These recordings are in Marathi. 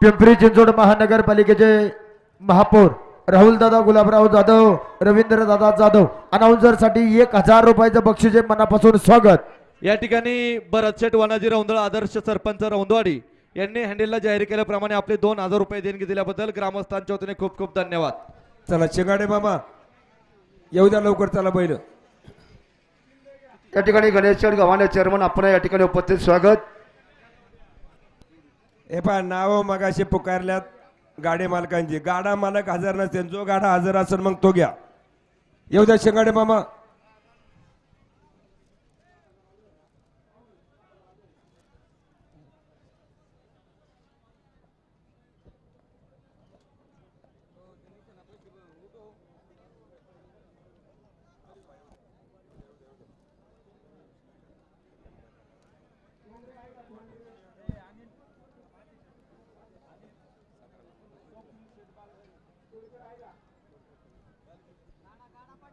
पिंपरी चिंचवड महानगरपालिकेचे महापौर राहुल दादा गुलाबराव जाधव, रवींद्र दादा जाधव अनाउन्सर साठी 1000 रुपयाचं बक्षीस आहे. मनापासून स्वागत. या ठिकाणी भरत शेठ वनाजी रौंदळ आदर्श सरपंच रौंदवाडी यांनी हँडलला जाहीर केल्याप्रमाणे आपले 2000 रुपये देणगी दिल्याबद्दल ग्रामस्थांच्या वतीने खूप खूप धन्यवाद. चला शिंगाडे मामा येऊ द्या लवकर, चला बैल. या ठिकाणी गणेश शेठ गव्हाणे चेअरमन आपण या ठिकाणी उपस्थित स्वागत. हे पहा नाव मगाशी पुकारल्यात गाडी मालकांची. गाडा मालक हजर नसते, जो गाडा हजर असेल मग तो घ्या. येऊ द्या शिंगाडे मामा.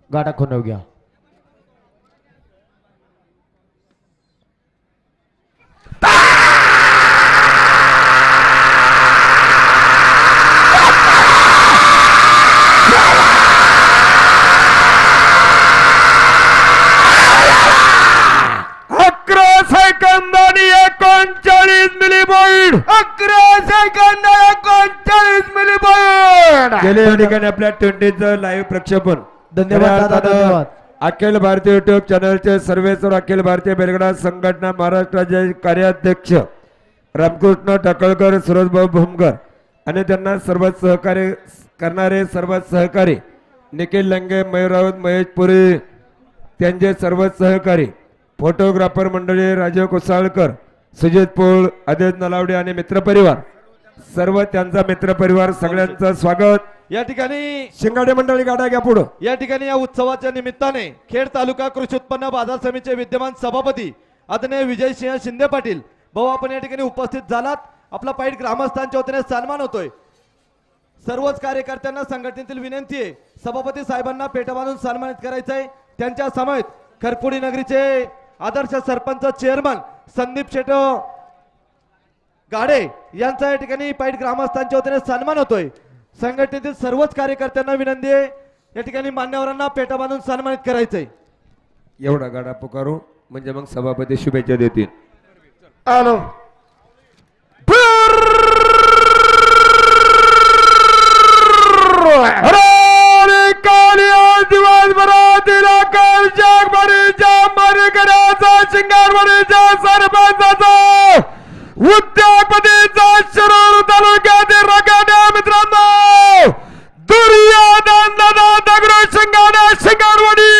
गाडा खुनव घ्या. गेले या ठिकाणी आपल्या 20चं लाईव्ह प्रक्षेपण. धन्यवाद दादा, धन्यवाद. अखिल भारतीय युट्यूब चॅनलचे सर्वेश्वर अखिल भारतीय बैलगाडा संघटना महाराष्ट्राचे कार्याध्यक्ष रामकृष्ण टाकळकर, सुरजभाऊ भूमकर आणि त्यांना सर्व सहकार्य करणारे सर्व सहकारी निखिल लंगे, मयूर राऊत, महेश पुरी, त्यांचे सर्व सहकारी फोटोग्राफर मंडळी राजीव कोसाळकर, सुजित पोळ, आदेश नलावडे आणि मित्रपरिवार, सर्व त्यांचा मित्रपरिवार सगळ्यांचं स्वागत. या ठिकाणी शिंगाडे मंडळी गाडा घ्या पुढं. या ठिकाणी या उत्सवाच्या निमित्ताने खेड तालुका कृषी उत्पन्न बाजार समितीचे विद्यमान सभापती आदरणीय विजयसिंह शिंदे पाटील भाऊ आपण या ठिकाणी उपस्थित झालात. आपला पाईट ग्रामस्थांच्या वतीने सन्मान होतोय. सर्वच कार्यकर्त्यांना संघटनेतील विनंती आहे सभापती साहेबांना पेटा बांधून सन्मानित करायचं आहे. त्यांच्या समेत खरपुडी नगरीचे आदर्श सरपंच चेअरमन संदीप शेट गाडे यांचा या ठिकाणी पाईट ग्रामस्थांच्या वतीने सन्मान होतोय. संघटनेतील सर्वच कार्यकर्त्यांना विनंती आहे या ठिकाणी मान्यवरांना पेटा बांधून सन्मानित करायचंय. एवढा गाडा पुकारू म्हणजे मग सभापती शुभेच्छा देतील. आलो उद्यापतीचा शिरूर तालुक्यातील रगाड्या मित्रांनो दुर्योधन दादा दगडू शिंगाडा शिंगारवाडी.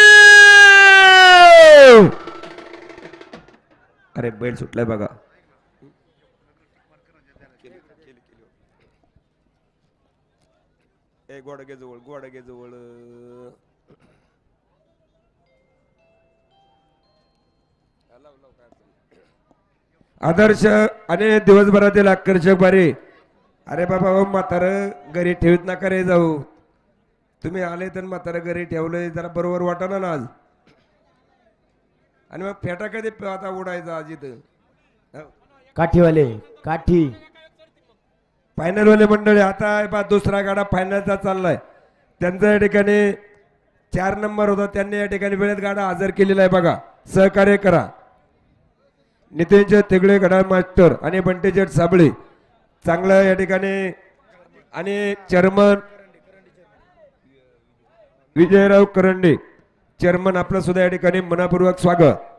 अरे बैल सुटलाय बघा. गोडगे जवळ, गोडगे जवळ. आदर्श आणि दिवसभरातील आकर्षक बारी. अरे बाबा हो म्हातार घरी ठेवीत नका रे जाऊ. तुम्ही आले तर म्हातार घरी ठेवलंय जरा बरोबर वाटणार ना आज. आणि मग फेटा कधी आता उडायचा आज इथं. काठीवाले काठी फायनल वाले मंडळी आता दुसरा गाडा फायनलचा चाललाय. त्यांचा या ठिकाणी 4 नंबर होता, त्यांनी या ठिकाणी वेळेत गाडा हजर केलेला आहे बघा. सहकार्य करा. नितीनचे तिगडे गडा मास्टर आणि बंटेजेट साबळे चांगलं या ठिकाणी. आणि चेअरमन विजयराव करंडे चेअरमन आपलं सुद्धा या ठिकाणी मनापूर्वक स्वागत.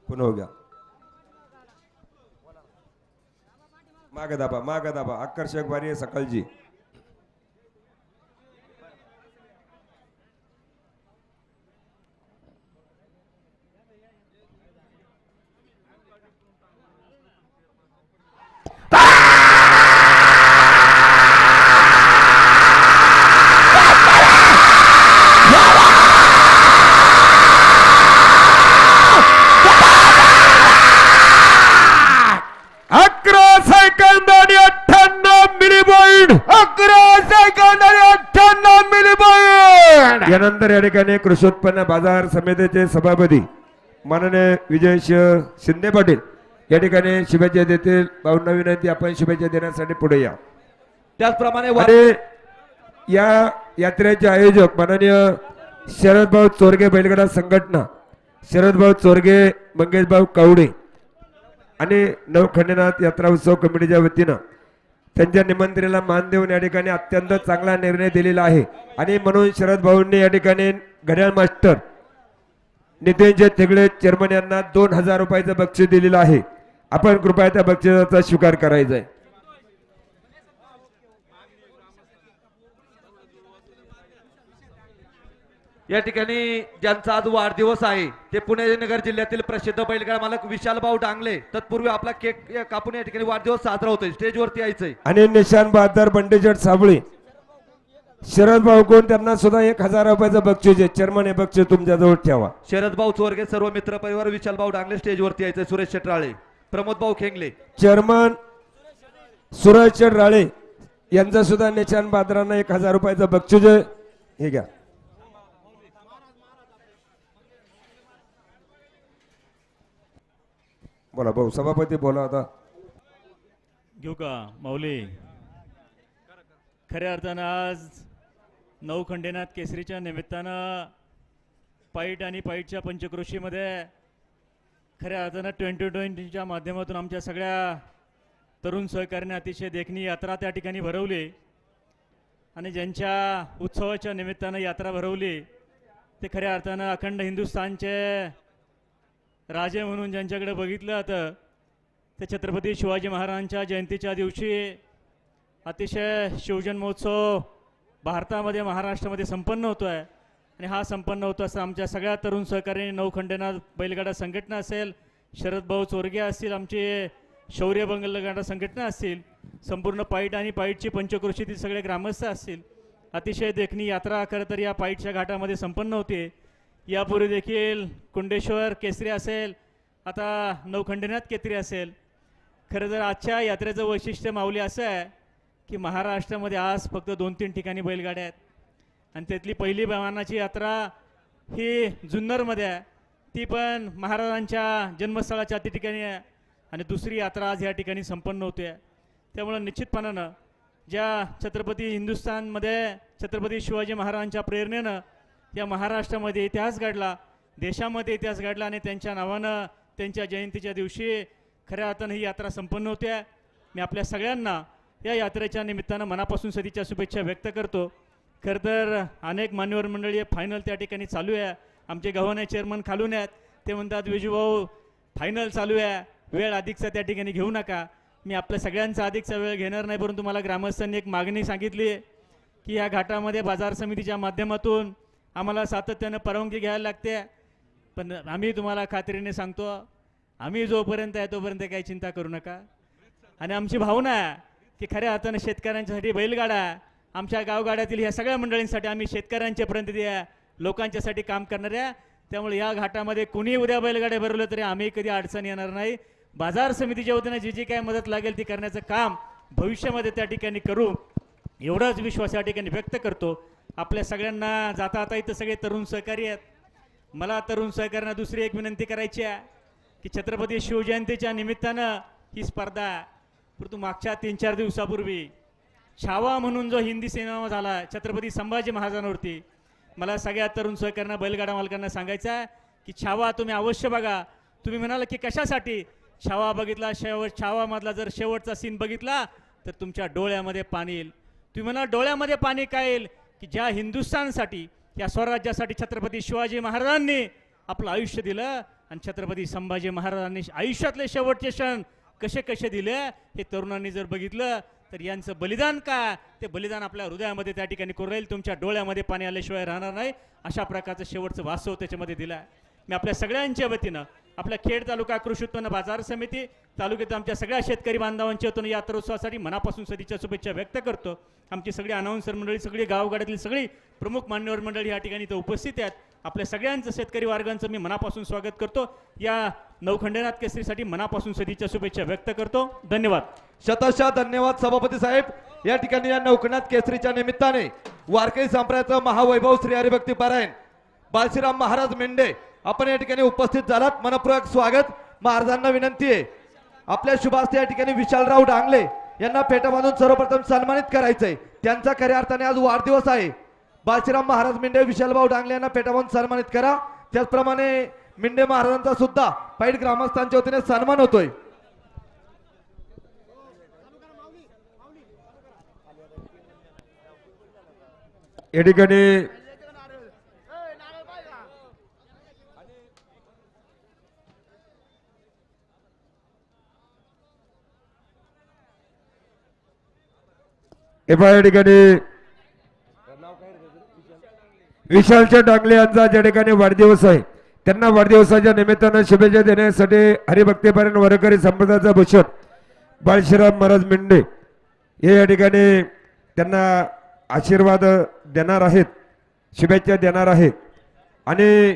पुन्हा हो गया. माग दाबा आकर्षक बारी आहे सकाळची. ठिकाणी कृषी उत्पन्न बाजार समितीचे सभापती माननीय विजयसिंह शिंदे पाटील या ठिकाणी शुभेच्छा देतील. भाऊंना विनंती आपण शुभेच्छा देण्यासाठी पुढे या. त्याचप्रमाणे आणि या यात्रेचे आयोजक माननीय शरदभाऊ चोरगे बैलगाडा संघटना, शरदभाऊ चोरगे, मंगेशभाऊ कावडे आणि नवखंडनाथ यात्रा उत्सव कमिटीच्या वतीनं त्यांच्या निमंत्रणेला मान देऊन या ठिकाणी अत्यंत चांगला निर्णय दिलेला आहे. आणि म्हणून शरद भाऊंनी या ठिकाणी घड्याळ मास्टर नितीनजी थेगडे चेअरमन यांना 2000 रुपयाचं बक्षीस दिलेलं आहे. आपण कृपया त्या बक्षिसाचा स्वीकार करायचा आहे. या ठिकाणी ज्यांचा आज वाढदिवस आहे ते पुणे नगर जिल्ह्यातील प्रसिद्ध बैलगाडा मालक विशालभाऊ डांगले. तत्पूर्वी आपला केक कापून या ठिकाणी वाढदिवस साजरा होतोय. स्टेजवरती यायचंय. आणि निशान बहादर बंडेशेठ साबळे, शरद भाऊ कोण, त्यांना सुद्धा 1000 रुपयाचं बक्षीस आहे. चेअरमन हे बक्षीस तुमच्याजवळ ठेवा. शरदभाऊ चोरगे, सर्व मित्र परिवार, विशालभाऊ डांगले स्टेजवरती यायचंय. सुरेश शेटराळे, प्रमोदभाऊ खेंगले. चेअरमन सुरेश राळे यांचा सुद्धा निशान बहादरांना 1000 रुपयाचं बक्षीस आहे. हे घ्या. बोला भाऊ, सभापती बोला आता. घेऊ का माऊली? खऱ्या अर्थानं आज नवखंडेनाथ केसरीच्या निमित्तानं पाईट आणि पाईटच्या पंचक्रोशीमध्ये खऱ्या अर्थानं 2020च्या माध्यमातून आमच्या सगळ्या तरुण सहकार्याने अतिशय देखणी यात्रा त्या ठिकाणी भरवली. आणि ज्यांच्या उत्सवाच्या निमित्तानं यात्रा भरवली ते खऱ्या अर्थानं अखंड हिंदुस्थानचे राजे म्हणून ज्यांच्याकडे बघितलं जातं ते छत्रपती शिवाजी महाराजांच्या जयंतीच्या दिवशी अतिशय शिवजन्मोत्सव भारतामध्ये, महाराष्ट्रामध्ये संपन्न होतो आहे. आणि हा संपन्न होतो असं आमच्या सगळ्या तरुण सहकार्याने नवखंडेनाथ बैलगाडा संघटना असेल, शरदभाऊ चोरगे असतील, आमचे शौर्य बैलगाडा संघटना असतील, संपूर्ण पाईट आणि पाईटची पंचक्रोशीतील सगळे ग्रामस्थ असतील, अतिशय देखणी यात्रा खरं तर या पाईटच्या घाटामध्ये संपन्न होते. यापूर्वी देखील कुंडेश्वर केसरी असेल, आता नवखंडेनाथ केसरी असेल. खरं जर आजच्या यात्रेचं वैशिष्ट्य माऊली असं आहे की महाराष्ट्रामध्ये आज फक्त 2-3 ठिकाणी बैलगाड्या आहेत. आणि त्यातली पहिली वाहनाची यात्रा ही जुन्नरमध्ये आहे, ती पण महाराजांच्या जन्मस्थळाच्या त्या ठिकाणी आहे. आणि दुसरी यात्रा आज या ठिकाणी संपन्न होते आहे. त्यामुळं निश्चितपणानं ज्या छत्रपती हिंदुस्थानमध्ये छत्रपती शिवाजी महाराजांच्या प्रेरणेनं या महाराष्ट्रामध्ये इतिहास घडला, देशामध्ये इतिहास घडला आणि त्यांच्या नावानं त्यांच्या जयंतीच्या दिवशी खऱ्या अर्थानं ही यात्रा संपन्न होते. मी आपल्या सगळ्यांना या यात्रेच्या निमित्तानं मनापासून सदिच्छा शुभेच्छा व्यक्त करतो. खरं तर अनेक मान्यवर मंडळी फायनल त्या ठिकाणी चालू आहे. आमचे गव्हर्नर चेअरमन खालून आहेत, ते म्हणतात विजूभाऊ फायनल चालू आहे, वेळ अधिकचा त्या ठिकाणी घेऊ नका. मी आपल्या सगळ्यांचा अधिकचा वेळ घेणार नाही, परंतु मला ग्रामस्थांनी एक मागणी सांगितली की या घाटामध्ये बाजार समितीच्या माध्यमातून आम्हाला सातत्यानं परवानगी घ्यायला लागते. पण आम्ही तुम्हाला खात्रीने सांगतो, आम्ही जोपर्यंत आहे तोपर्यंत काही चिंता करू नका. आणि आमची भावना आहे की खऱ्या अर्थानं शेतकऱ्यांच्यासाठी बैलगाडा, आमच्या गावगाड्यातील ह्या सगळ्या मंडळींसाठी आम्ही शेतकऱ्यांचे प्रतिनिधी आहे, लोकांच्यासाठी काम करणारे आहे. त्यामुळे या घाटामध्ये कुणी उद्या बैलगाड्या भरवलं तरी आम्ही कधी अडचण येणार नाही. बाजार समितीच्या वतीनं जी जी काय मदत लागेल ती करण्याचं काम भविष्यामध्ये त्या ठिकाणी करू, एवढाच विश्वास या ठिकाणी व्यक्त करतो. आपल्या सगळ्यांना जाता आता इथं सगळे तरुण सहकारी आहेत. मला तरुण सहकाऱ्यांना दुसरी एक विनंती करायची आहे की छत्रपती शिवजयंतीच्या निमित्तानं ही स्पर्धा आहे. परंतु मागच्या 3-4 दिवसापूर्वी छावा म्हणून जो हिंदी सिनेमा झाला छत्रपती संभाजी महाराजांवरती, मला सगळ्या तरुण सहकाऱ्यांना बैलगाडा मालकांना सांगायचं आहे की छावा तुम्ही अवश्य बघा. तुम्ही म्हणाल की कशासाठी? छावा बघितला, छावामधला जर शेवटचा सीन बघितला तर तुमच्या डोळ्यामध्ये पाणी येईल. तुम्ही म्हणाल डोळ्यामध्ये पाणी काय येईल? की ज्या हिंदुस्थानसाठी, या स्वराज्यासाठी छत्रपती शिवाजी महाराजांनी आपलं आयुष्य दिलं आणि छत्रपती संभाजी महाराजांनी आयुष्यातले शेवटचे क्षण कसे कसे दिले हे तरुणांनी जर बघितलं तर यांचं बलिदान काय, ते बलिदान आपल्या हृदयामध्ये त्या ठिकाणी करू राहील. तुमच्या डोळ्यामध्ये पाणी आल्याशिवाय राहणार नाही. अशा प्रकारचं शेवटचं वास्तव त्याच्यामध्ये दिलं आहे. मी आपल्या सगळ्यांच्या वतीनं आपल्या खेड तालुका कृषी उत्पन्न बाजार समिती तालुक्यात आमच्या सगळ्या शेतकरी बांधवांच्या वतीनं यात्रोत्सवासाठी मनापासून सदिच्छा शुभेच्छा व्यक्त करतो. आमची सगळी अनाउन्सर मंडळी, सगळी गावगाड्यातली सगळी प्रमुख मान्यवर मंडळी या ठिकाणी इथं उपस्थित आहेत. आपल्या सगळ्यांचं शेतकरी वर्गांचं मी मनापासून स्वागत करतो. या नवखंडेनाथ केसरीसाठी मनापासून सदिच्छा शुभेच्छा व्यक्त करतो. धन्यवाद. शतशः धन्यवाद सभापती साहेब. या ठिकाणी या नवखंडेनाथ केसरीच्या निमित्ताने वारकरी संप्रदायाचं महावैभव श्री हरिभक्ती पारायण बालश्रीराम महाराज मेंढे आपण या ठिकाणी उपस्थित झालात, मनपूर्वक स्वागत. महाराजांना विनंती आहे आपल्या शुभास्ते या ठिकाणी विशालराव डांगले यांना फेटा बांधून सर्वप्रथम सन्मानित करायचंय. त्यांचा खऱ्या अर्थाने आज वाढदिवस आहे. बालश्रीराम महाराज मेंढे विशालभाऊ डांगले यांना फेटा बांधून सन्मानित करा. त्याचप्रमाणे मेंढे महाराजांचा सुद्धा पैठ ग्रामस्थांच्या वतीने सन्मान होतोय. या ठिकाणी या ठिकाणी विशालच्या डांगले यांचा ज्या ठिकाणी वाढदिवस आहे त्यांना वाढदिवसाच्या निमित्तानं शुभेच्छा देण्यासाठी हरिभक्तीपर्यंत वरकरी संप्रदायाचा भूषण बाळश्रीराम महाराज मेंढे हे या ठिकाणी त्यांना आशीर्वाद देणार आहेत, शुभेच्छा देणार आहेत. आणि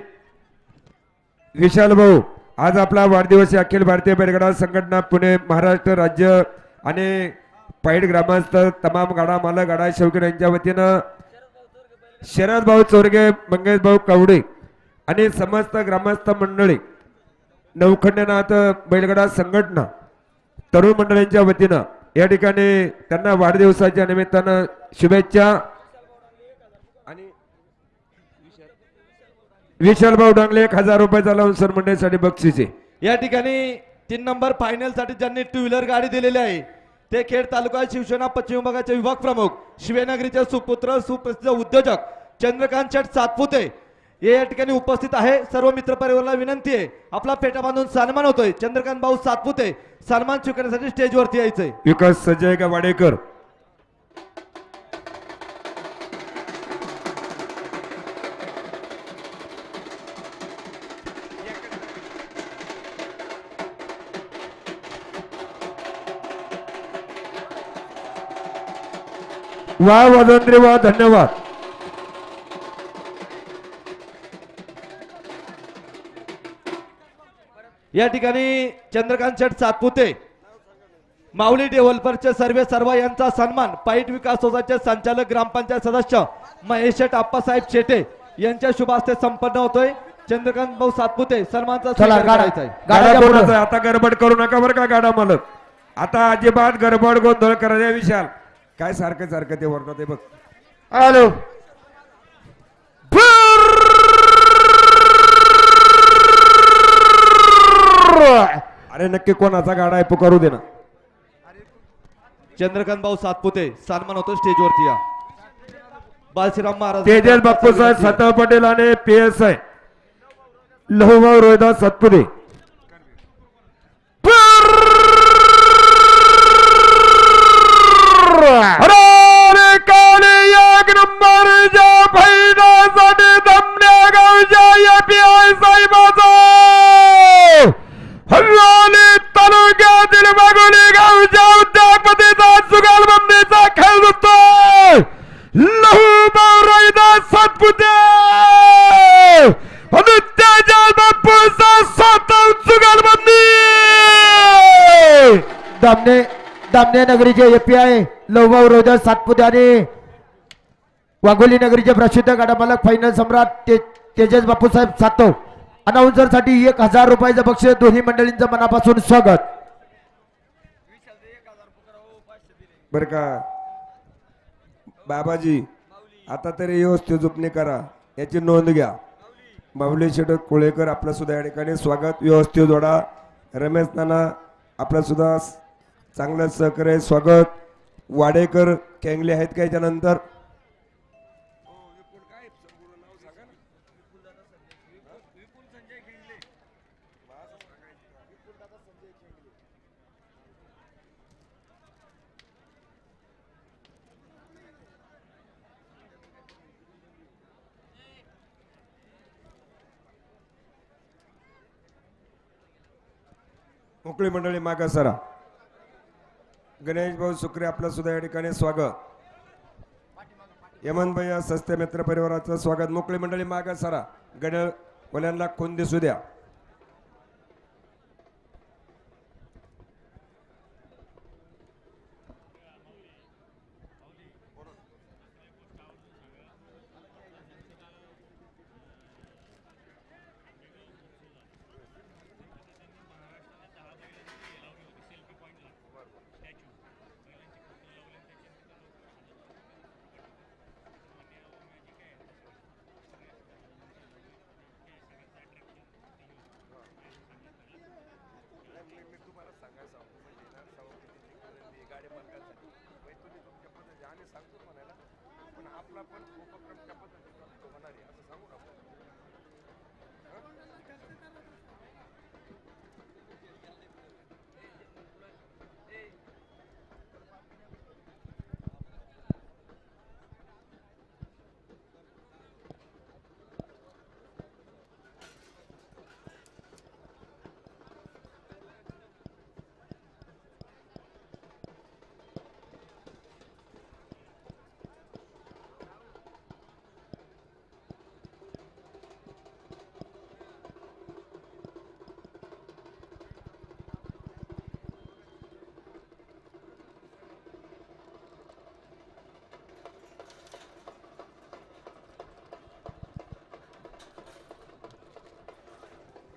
विशाल भाऊ आज आपला वाढदिवस आहे. अखिल भारतीय बैलगाडा संघटना पुणे महाराष्ट्र राज्य आणि पैठ ग्रामस्थ तमाम गाडा मालक गाडा शौकीन यांच्या वतीनं शरद भाऊ चोरगे, मंगेश भाऊ कवडे आणि समस्त ग्रामस्थ मंडळी, नवखंडनाथ बैलगाडा संघटना तरुण मंडळींच्या वतीनं या ठिकाणी त्यांना वाढदिवसाच्या निमित्तानं शुभेच्छा. आणि विशाल भाऊ डांगले 1000 रुपयाचा लावून सर मंडळीसाठी बक्षिसे. या ठिकाणी 3 नंबर फायनल साठी ज्यांनी 2 व्हीलर गाडी दिलेली आहे ते खेड तालुका शिवसेना पश्चिम विभागाचे विभाग प्रमुख, शिवेनगरीचे सुपुत्र सुप्रसिद्ध उद्योजक चंद्रकांत शेठ सातपुते हे या ठिकाणी उपस्थित आहे. सर्व मित्र परिवाराला विनंती आहे आपला फेटा बांधून सन्मान होतोय. चंद्रकांत भाऊ सातपुते सन्मान स्वीकारण्यासाठी स्टेजवरती यायचंय. विकास संजय वाडेकर. वा वाजंत्री वा, धन्यवाद. या ठिकाणी चंद्रकांत शेठ सातपुते माऊली डेव्हलपरचे सर्व यांचा सन्मान पैठ विकास सोसायटीचे संचालक ग्रामपंचायत सदस्य महेश शेठ आप्पासाहेब शेटे यांच्या शुभ हस्ते संपन्न होतोय. चंद्रकांत भाऊ सातपुते सन्मानचा चला स्वीकार करायचा आहे. गाडा कोणाचा? आता गडबड करू नका बरं का गाडा मालक. आता अजिबात गडबड गोंधळ करायचा. विशाल काय सारखं सारखं ते वरणार ते बघ. हॅलो अरे नक्की कोणाचा गाडा आहे पुकारू दे ना. चंद्रकांत भाऊ सातपुते सन्मान होतो स्टेजवरती या. बालश्रीराम महाराज तेजस बाप्पूसाहेब सातव पटेल आणि PSI लहुभाऊ रोहिदास सातपुते. अरे काले एक नंबर ज्या फायद्यासाठी दमण्या गावच्या API साहेबाचा हल्लाने तालुक्यातील मागोली गावच्या उद्यापतीचा जुगालबंदीचा खेळ दिसतोय. लहुभाऊ रोहिदास सातपुते आणि तेजस बाप्पूचा सातव जुगालबंदी. दामणे नगरीचे API लवभाऊ रोहिदास सातपुते आणि वाघोली नगरीचे प्रसिद्ध गाडा मालक फायनल सम्राट तेजस बापूसाहेब सातव अनाउन्सर साठी 1000 रुपयाचं बक्षीस. दोन्ही मंडळींचं मनापासून स्वागत. बर का बाबाजी, आता तरी व्यवस्थित झोपणे करा, याची नोंद घ्या. माऊली शेठ कोळेकर आपलं सुद्धा या ठिकाणी स्वागत. व्यवस्थित जोडा. रमेश नाना आपलं सुद्धा चांगलं सहकार्य स्वागत. वाडेकर केंगले आहेत का याच्यानंतर? मोकळी मंडळी मागा सरा. गणेश भाऊ सुक्रे आपलं सुद्धा या ठिकाणी स्वागत. यमन भैया सस्ते मित्र परिवाराचं स्वागत. मोकळी मंडळी मागा सरा. गणेशवाल्यांना खून दिसू द्या.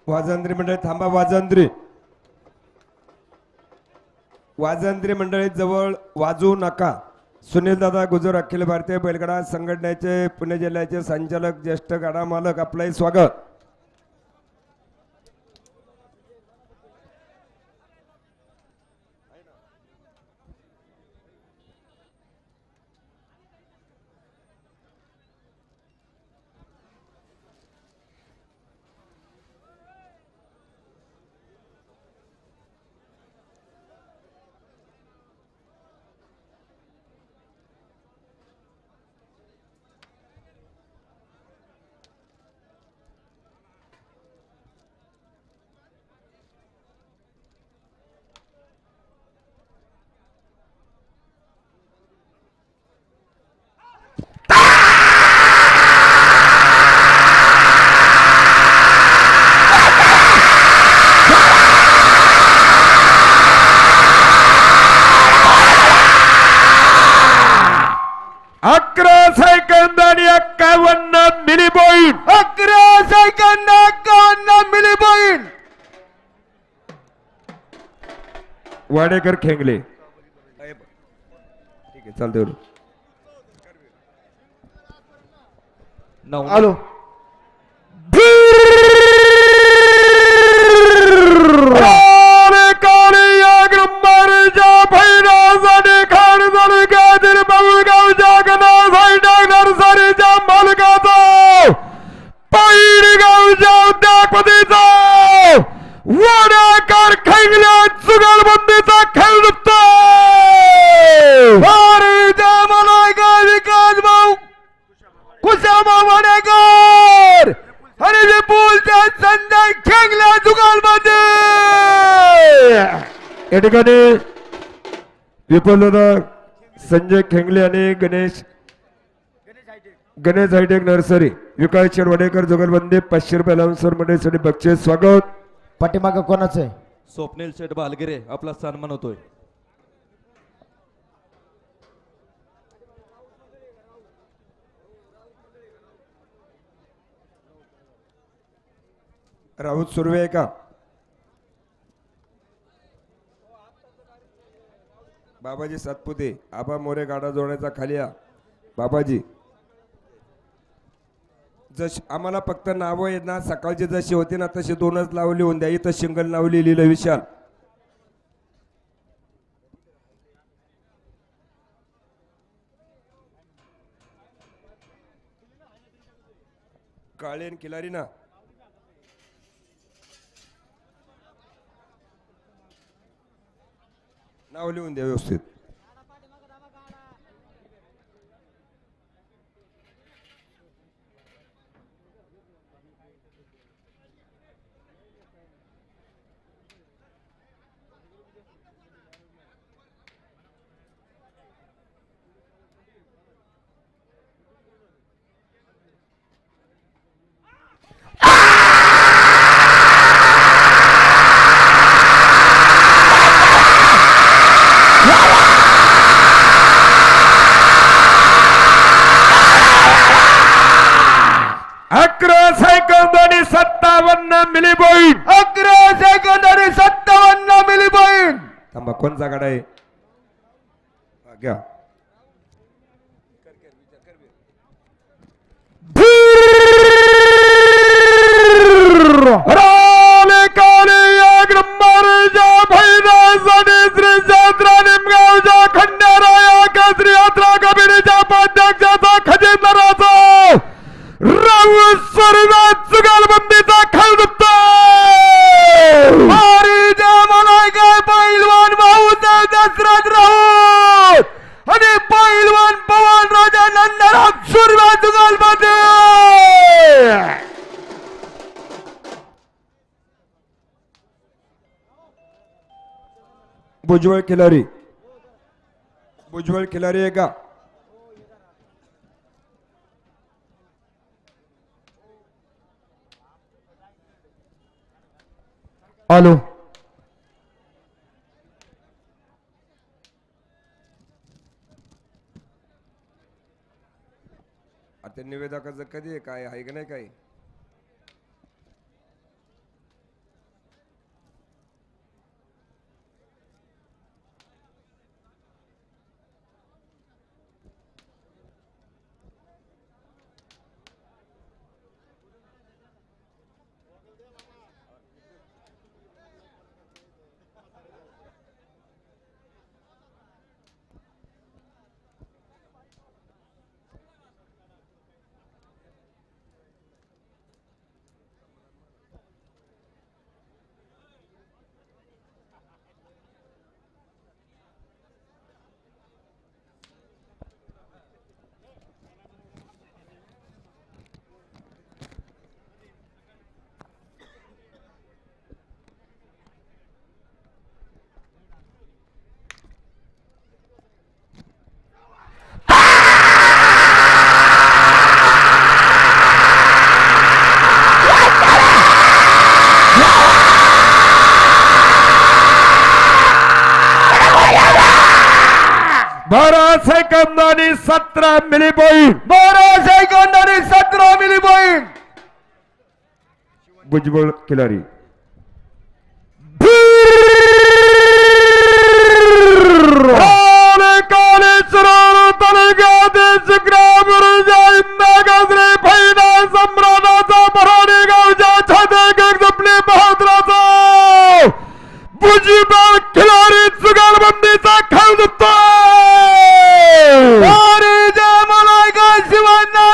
वाजंत्री मंडळी थांबा. वाजंत्री वाजंत्री मंडळी जवळ वाजू नका. सुनील दादा गुजर अखिल भारतीय बैलगाडा संघटनेचे पुणे जिल्ह्याचे संचालक ज्येष्ठ गाडा मालक आपलंही स्वागत. अकरा सेकंद आणि 51 मिली पॉइंट. 11 सेकंद 51 मिली पॉइंट. वाडेकर खेंगले. ठीक आहे चालतंय. आलो वाडेकर खेंगले जुगलबंदीचा खेळ दुखतो. विकास भाऊ कुशामा वाडेकर आणि विपुलच्या संजय खेंगल्या जुगालमध्ये या ठिकाणी विपुल दादा संजय खेंगले आणि गणेश हायटेक नर्सरी विकास शेठ वाडेकर जुगलबंदी 500 रुपये लावून मंडळीसाठी बक्षीस स्वागत. पाठीमागं कोणाचं आहे? स्वप्नील शेठ बालगिरे आपला सन्मान होतोय. राऊत सुर्वे आहे का? बाबाजी सातपुते आबा मोरे गाडा जोडण्याचा खाली या. बाबाजी जशी आम्हाला फक्त नावं आहेत ना सकाळची जशी होती ना तशी 2च लावली होऊन द्या. इथं शिंगल लावली लिहिलं विशाल. काळेन खिलारी ना नाव लिहून द्या व्यवस्थित. Milli point. 11 सेकंद आणि 57 मिली पॉइंट. थांबा कोणचा गाडा आहे घ्या. खंडारा केसरी यात्रा कमिटीच्या उपाध्यक्षाचा खजिना भुजबळ खिलारी, भुजबळ खिलारी आहे का? आलो. आता निवेदकाचं कधी आहे, काय आहे का नाही काही? बारा सेकंद आणि 17 मिली पॉईंट. 12 सेकंद आणि 17 मिली पॉईंट. भुजबळ खिलारी. भुजबळ खिलारी जुगारबंदीचा खेळ जिंकतो.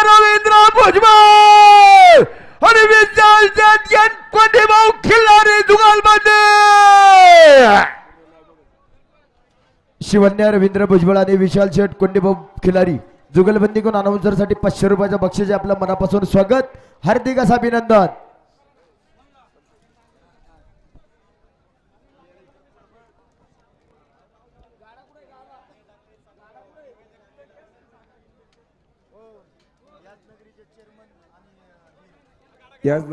रवींद्र भुजबळ आणि विशाल जैन कोंडीभाऊ खिल्लारी जुगालबंदी. शिवन्या रवींद्र भुजबळ आणि विशाल शेठ कोंडीभाऊ खिलारी जुगलबंदी करून अनाउन्सर साठी 500 रुपयाचं बक्षीस आहे. आपलं मनापासून स्वागत, हार्दिक असं अभिनंदन. याच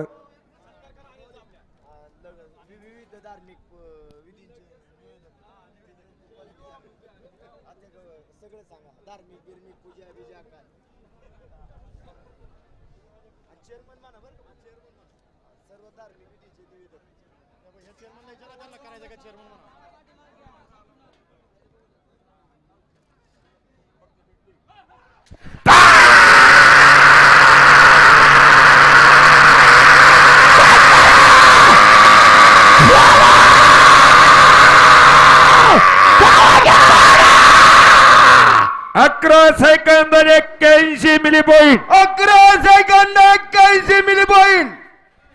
second 81 milli point. 11 second 81 milli point.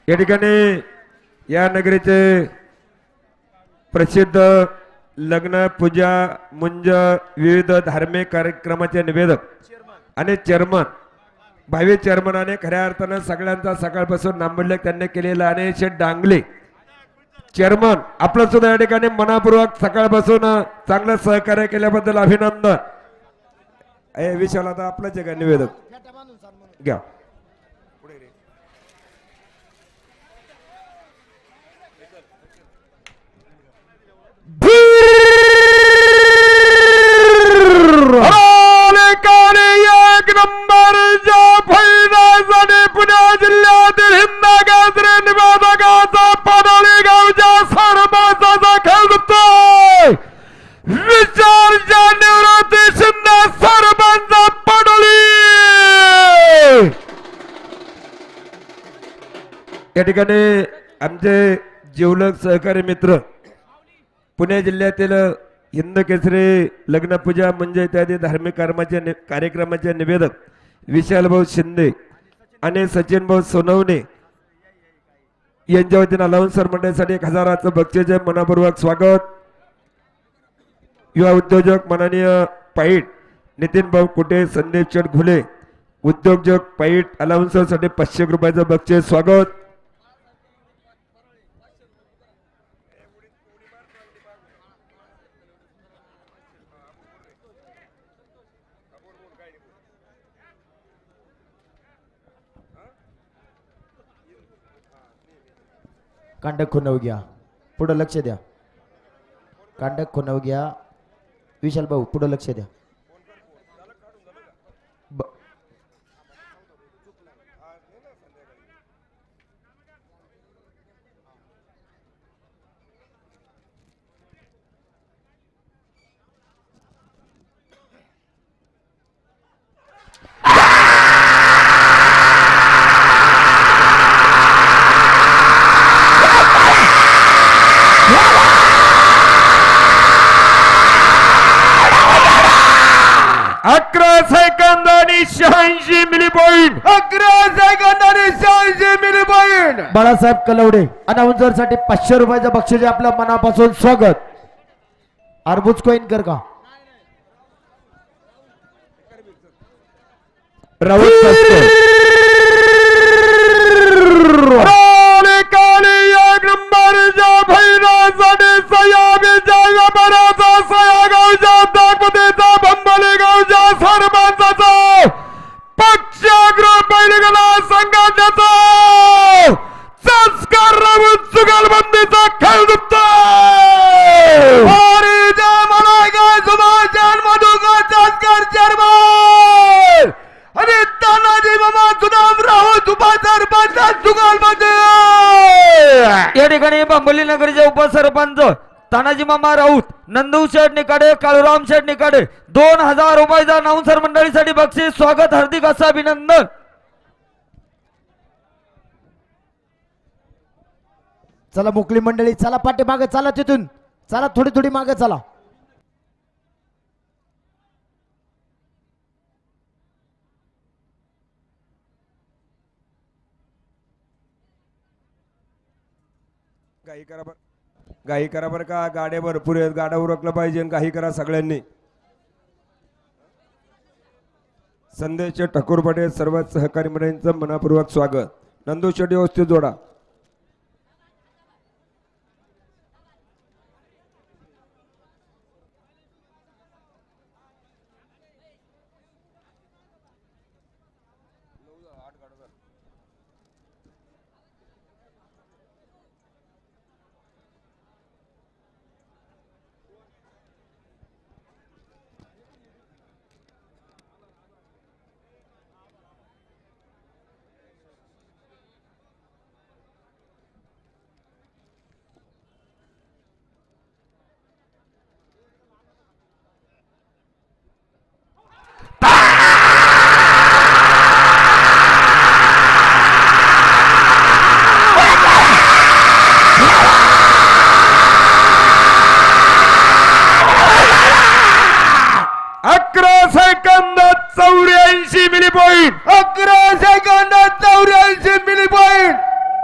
या ठिकाणी या नगरीचे प्रसिद्ध लग्न, पूजा, मुंज, विविध धार्मिक कार्यक्रमाचे निवेदक आणि चेअरमन, भावी चेअरमन आणि खऱ्या अर्थानं सगळ्यांचा सकाळपासून नामोल्लेख त्यांनी केलेला आणि शेठ डांगले चेअरमन आपलं सुद्धा या ठिकाणी मनापूर्वक सकाळपासून चांगलं सहकार्य केल्याबद्दल अभिनंदन. विशाल आता आपलंच आहे का निवेदक घ्या. एक नंबर पुणे जिल्ह्यातील हिंदगाजरे निवेदकाचा पाडोळी गावच्या सरपंचाचा खेळ जिंकतोय विशाल निवृत्ती शिंदे सरपंच पाडोळी. या ठिकाणी आमचे जिवलग सहकारी मित्र पुणे जिल्ह्यातील हिंद केसरी लग्न, पूजा, म्हणजे इत्यादी धार्मिक कार्यक्रमाचे निवेदक विशालभाऊ शिंदे आणि सचिनभाऊ सोनवणे यांच्या वतीने अलाउन्सर मंडळासाठी 1000चं बक्षीस आहे. मनापूर्वक स्वागत. युवा उद्योजक माननीय पाईट नितीन भाऊ कुटे, संदीप शेठ घुले उद्योजक पाईट अलाउन्सर साठी 500 रुपयाचं बक्षीस. स्वागत. कांडक खुनव घ्या, पुढं लक्ष द्या. कांडक खुनव घ्या. विशाल भाऊ पुढं लक्ष द्या. अकरा सेकंद आणि 86 मिली पॉइंट. 11 सेकंद आणि 86 मिली पॉइंट. बाळासाहेब कलवडे अनाउन्सर साठी 500 रुपयाचं बक्षीस आहे. आपल्या मनापासून स्वागत. अर्बुज कॉइन कर का राऊत एक नंबरच्या भैरासाठी सयाबीच्या गमनाचा सयागावच्या दाखवतेचा भंबले गावच्या सरपंचाचा पक्षाग्रह बैलगाडा संघाचा संस्कार राऊत जुगलबंदीचा खेळ दुखतोय. आणि तानाजी मामा सुदाम राऊत उपसरपंच जुगलबंदी. या ठिकाणी बांबोली नगरीचे उपसरपंच तानाजी मामा राऊत, नंदू शेठ निकाडे, काळूराम शेठ निकाडे 2000 रुपयाचा अनाउन्सर मंडळीसाठी बक्षीस. स्वागत, हार्दिक असं अभिनंदन. चला मोकळी मंडळी, चला पाठी मागे, चला तिथून, चला थोडी थोडी मागे चला. घाई करा बरं का, गाड्या भरपूर आहेत, गाड्या उरकलं पाहिजे. घाई करा सगळ्यांनी. संदेश ठाकूर पटेल सर्व सहकारी मंडळींचं मनापूर्वक स्वागत. नंदू शेट्टी व्यवस्थित जोडा.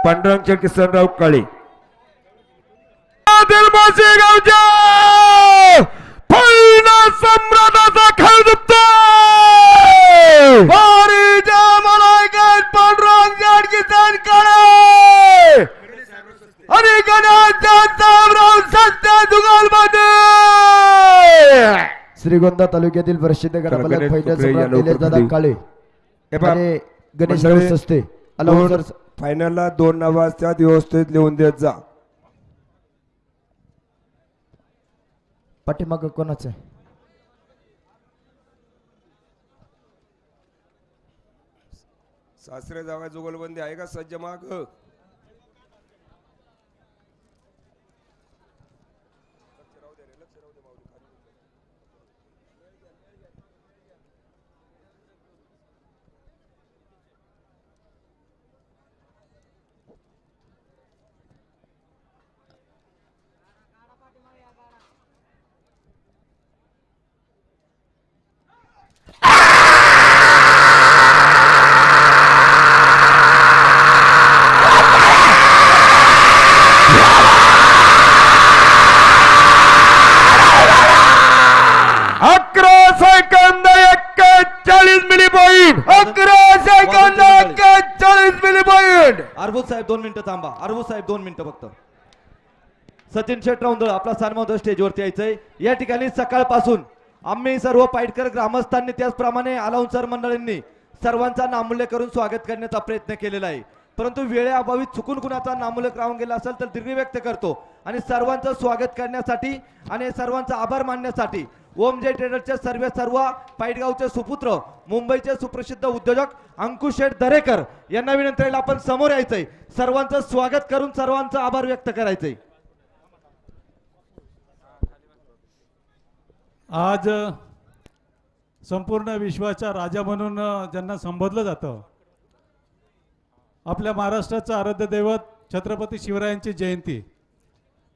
पांडुरंग किसनराव काळे गावच्या सम्राटाचा खेळ दुखतोय. पांडुरंग किसन काळे आणि जुगलबंदी. श्रीगोंदा तालुक्यातील प्रसिद्ध गडामलक फायनल सम्राट निलेश दादा काळे आणि गणेश राऊत सस्ते. फायनलला 2 नावं असतात, व्यवस्थित लिहून देत जा. पाठीमाग कोणाचं आहे? सासरे जावा जुगलबंदी आहे का सज्ज माग? अर्बुज साहेब 2 मिनिटं थांबा. अर्बुज साहेब 2 मिनिटं फक्त. सचिन शेट राऊंदळ आपला सन्मान स्टेजवरती यायचंय. या ठिकाणी सकाळपासून आम्ही सर्व पाईटकर ग्रामस्थांनी त्याचप्रमाणे अलाउन्सर मंडळींनी सर्वांचा नामूल्य करून स्वागत करण्याचा प्रयत्न केलेला आहे. परंतु वेळेअभावी चुकून कुणाचा नामुलक राहून गेला असेल तर दिर्घ व्यक्त करतो आणि सर्वांचं स्वागत करण्यासाठी आणि सर्वांचा आभार मानण्यासाठी ओम जय ट्रेडर्सचे सर्व पाईटगावचे सुपुत्र मुंबईचे सुप्रसिद्ध उद्योजक अंकुश शेठ दरेकर यांना विनंती आहे, आपण समोर यायचंय, सर्वांचं स्वागत करून सर्वांचा आभार व्यक्त करायचंय. आज संपूर्ण विश्वाचा राजा म्हणून ज्यांना संबोधलं जातं, आपल्या महाराष्ट्राचं आराध्य दैवत छत्रपती शिवरायांची जयंती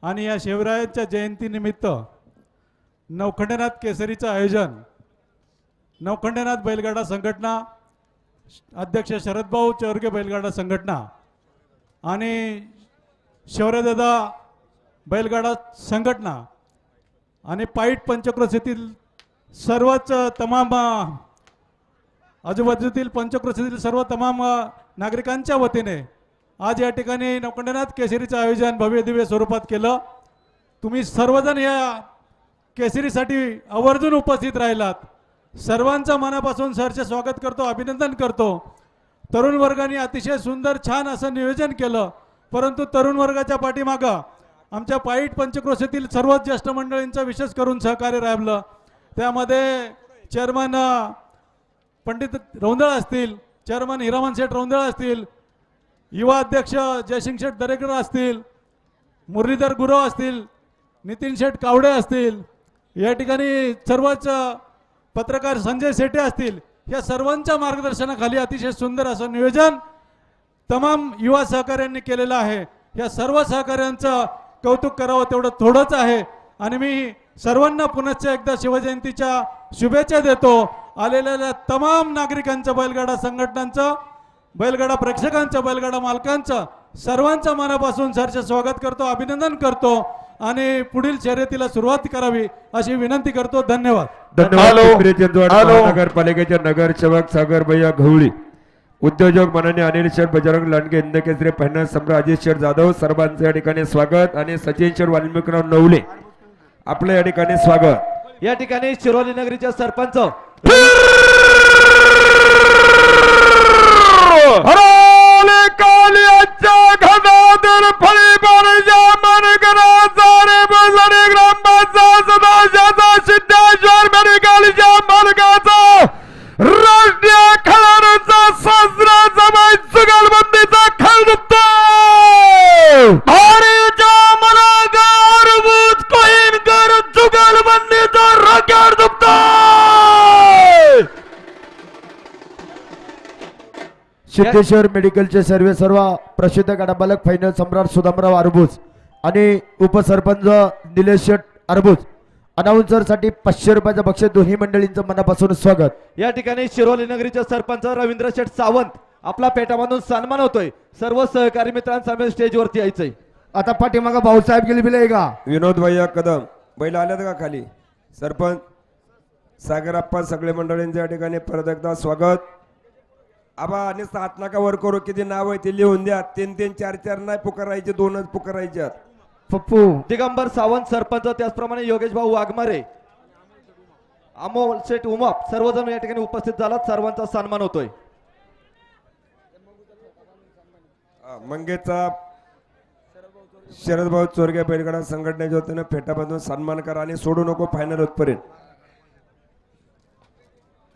आणि या शिवरायांच्या जयंतीनिमित्त नवखंडनाथ केसरीचं आयोजन नवखंडनाथ बैलगाडा संघटना अध्यक्ष शरदभाऊ चौरगे बैलगाडा संघटना आणि शौर्यदादा बैलगाडा संघटना आणि पाईट पंचक्रोश येथील सर्वच तमाम आजूबाजूतील पंचक्रोश येथील सर्व तमाम नागरिकांच्या वतीने आज या ठिकाणी नवखंडनाथ केसरीचं आयोजन भव्य दिव्य स्वरूपात केलं. तुम्ही सर्वजण या केसरीसाठी आवर्जून उपस्थित राहिलात. सर्वांचं मनापासून सरचे स्वागत करतो, अभिनंदन करतो. तरुण वर्गाने अतिशय सुंदर छान असं नियोजन केलं, परंतु तरुण वर्गाच्या पाठीमागं आमच्या पाईट पंचक्रोश येथील सर्वच ज्येष्ठ मंडळींचं विशेष करून सहकार्य राबलं. त्यामध्ये चेअरमन पंडित रौंदळ असतील, चेअरमन हिरामन शेठ रौंदळ असतील, युवा अध्यक्ष जयसिंग शेठ दरेकर असतील, मुरलीधर गुरव असतील, नितीन शेठ कावडे असतील, या ठिकाणी सर्वच पत्रकार संजय सेठे असतील. या सर्वांच्या मार्गदर्शनाखाली अतिशय सुंदर असं नियोजन तमाम युवा सहकाऱ्यांनी केलेलं आहे. या सर्व सहकाऱ्यांचं कौतुक करावं तेवढं थोडंच आहे आणि मी सर्वांना पुनश्च एकदा शिवजयंतीच्या शुभेच्छा देतो. आलेल्या तमाम नागरिकांचं, बैलगाडा संघटनांचं, बैलगाडा प्रेक्षकांचं, बैलगाडा मालकांचं सर्वांचं मनापासून सरचे स्वागत करतो, अभिनंदन करतो आणि पुढील शर्यतीला सुरुवात करावी अशी विनंती करतो. धन्यवाद. धन्यवाद. पिंपरी चिंचवड महानगरपालिकेचे नगरसेवक सागर भैया घवळी, उद्योजक माननीय अनिल शेठ बजरंग लांडगे, हिंदकेसरी फायनल सम्राट अजित शेठ जाधव, सर्वांचे या ठिकाणी स्वागत आणि सचिन शेठ वाल्मिकराव नवले आपलं या ठिकाणी स्वागत. या ठिकाणी शिरोली नगरीचे सरपंच कालियाच्या घनादर फळी बारजा मनगराचा रे बजरे ग्रामपंचायत सदस्याचा सिद्धेश्वर मेडिकलच्या मालकाचा राष्ट्रीय खेळाडूंचा साजरा जमाई जुगलबंदीचा खेळ दुखतो. भारतीच्या मनागार बूत कोहिनकर जुगलबंदीचा रगार दुखतो. सिद्धेश्वर मेडिकलचे सर्व प्रसिद्ध गटामालक फायनल सम्राट सुदामराव अरबुज आणि उपसरपंच निलेश शेठ अरबुज, अनाउन्सरसाठी 500 रुपयाचं बक्षीस दोन्ही मंडळींचं मनापासून स्वागत. या ठिकाणी शिरोली नगरीचे सरपंच रवींद्र शेठ सावंत आपला पेटामधून सन्मान होतोय. सर्व सहकारी मित्रांसमोर स्टेजवरती यायचंय. आता पाठीमागा भाऊसाहेब गेली बिले का विनोद भैया कदम बैल आल्यात का खाली? सरपंच सागर आप्पा, सगळे मंडळींचे या ठिकाणी परत एकदा स्वागत. आबा आणि 7 नका वर करू, किती नाव आहे ते लिहून द्या. 3-3 4-4 नाही पुकारायचे, 2च पुकारायचे. पप्पू दिगंबर सावंत सरपंच, त्याचप्रमाणे योगेश भाऊ वाघमारे, अमोल शेठ उमाप सर्वजण या ठिकाणी उपस्थित झालात. सर्वांचा सन्मान होतोय. मंगेचा शरदभाऊ चोरगे बैलगाडा संघटनेच्या वतीनं फेटा बांधून सन्मान करा आणि सोडू नको फायनल होतपर्यंत.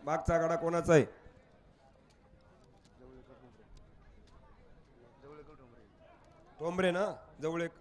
मागचा गाडा कोणाचा आहे? ठोंबरे ना, जवळ एक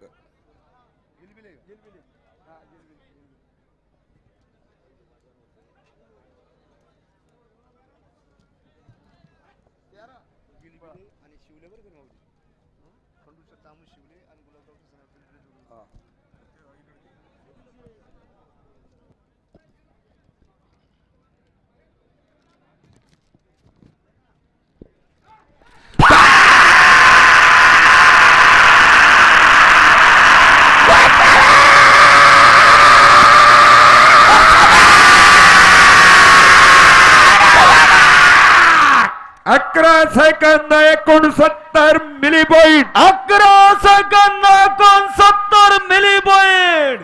second 69 milli point. 11 second 69 milli point.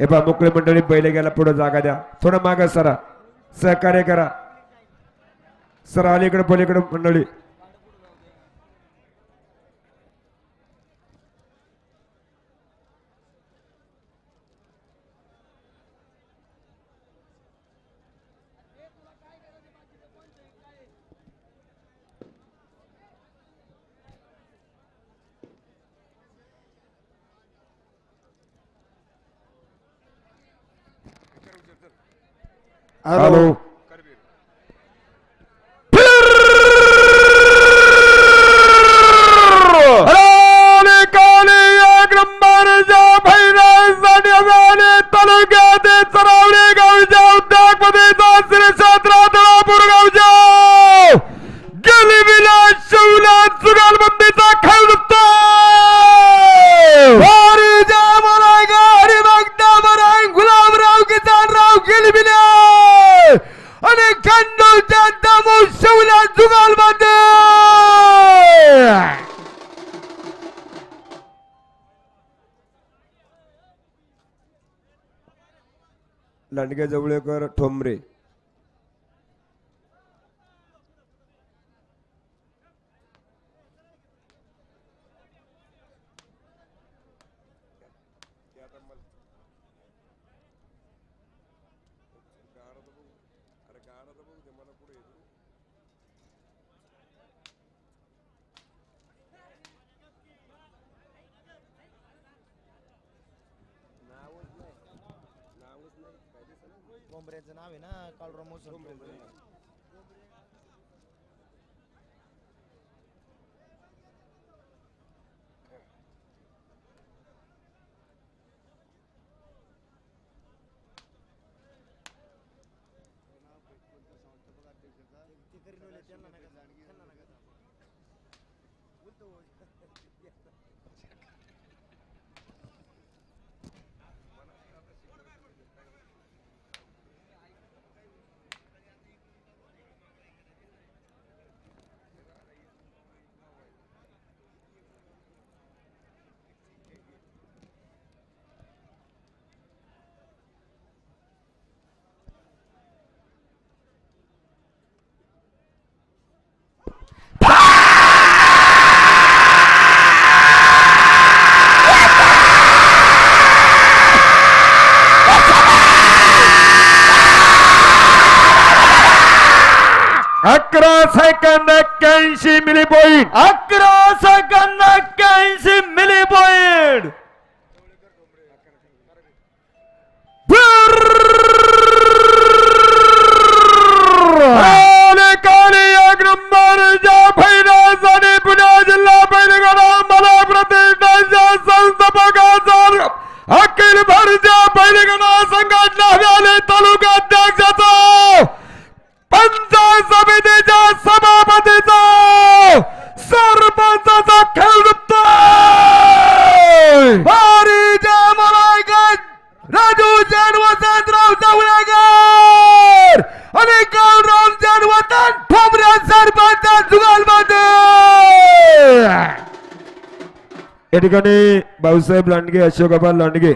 हे बा मोकळे मंडळी बैल गेला, पुढे जागा द्या, थोडं माग सरा. सहकार्य करा. सर अलीकडे पलीकडे मंडळी. हॅलो. तालुक्यातील चरावडे गावच्या उद्योगपतीचा श्रीक्षेत्र तळापूर गावच्या गेलिविला शिवला जुगालबंदीचा खेळ दिसतो. गुलाबराव किसानराव गेलिविला आणि खंडूच्या दामू शिवला जुगालबंदी. लांडगे जवळेकर ठोंबरे. नाव आहे ना कालराम सेकंद 81 milli point. 11 second 81 milli point. एक नंबरच्या फायनलसाठी पुणे जिल्हा बैलगाडा मला प्रतिष्ठानच्या संस्थापकाचा अखिल भारतीय बैलगाडा संघटना व्याले तालुका अध्यक्षाचा पंचायत समितीच्या सभापतीचा सरपंचाचा खेळ दिसतोय. भारीच्या मलायकत राजू जैन वसंतराव जवळेकर आणि गौरव जैन वसंत ठोंबरे सरपंच जुगालमध्ये. या ठिकाणी भाऊसाहेब लांडगे, अशोकबाबा लांडगे,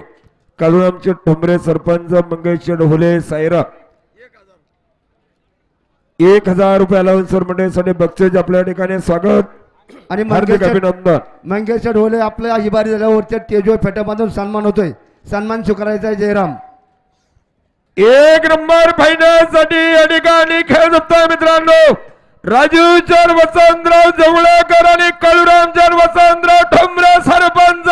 कालुरामचे ठोंबरे सरपंच, मंगेश ढोले, सायरा 1000 रुपये अलाउन्स मंडळीसाठी बक्षीस आपल्या ठिकाणी स्वागत आणि हार्दिक अभिनंदन. मंगेश ढोले आपल्या अजिबारी झाल्यावरती तेजो फेट्यामधून सन्मान होतोय. सन्मान स्वीकारायचा आहे जयराम. एक नंबर फायनल साठी या ठिकाणी खेळ जमतोय मित्रांनो. राजू चंद वसंतराव जवळेकर आणि काळूराम चंद वसंतराव ठोंबरे सरपंच.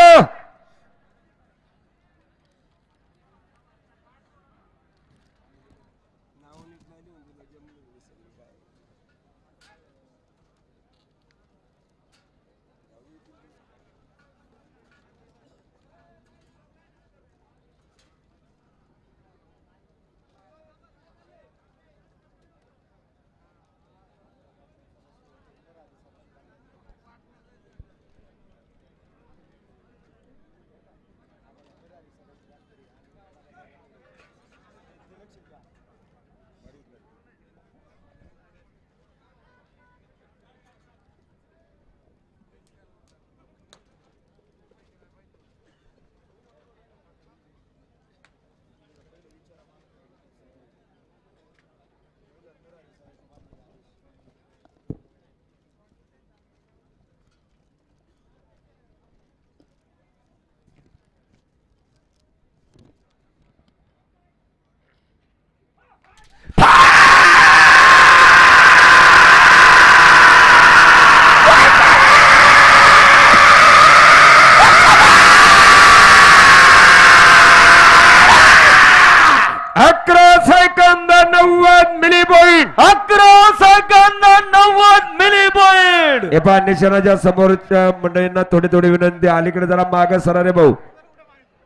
मिली पॉईंट 11 सेकंद 90 मिली पॉइंट. हे पहा निशाणाच्या समोरच्या मंडळींना थोडी थोडी विनंती, अलीकडे जरा मागे सरा रे भाऊ.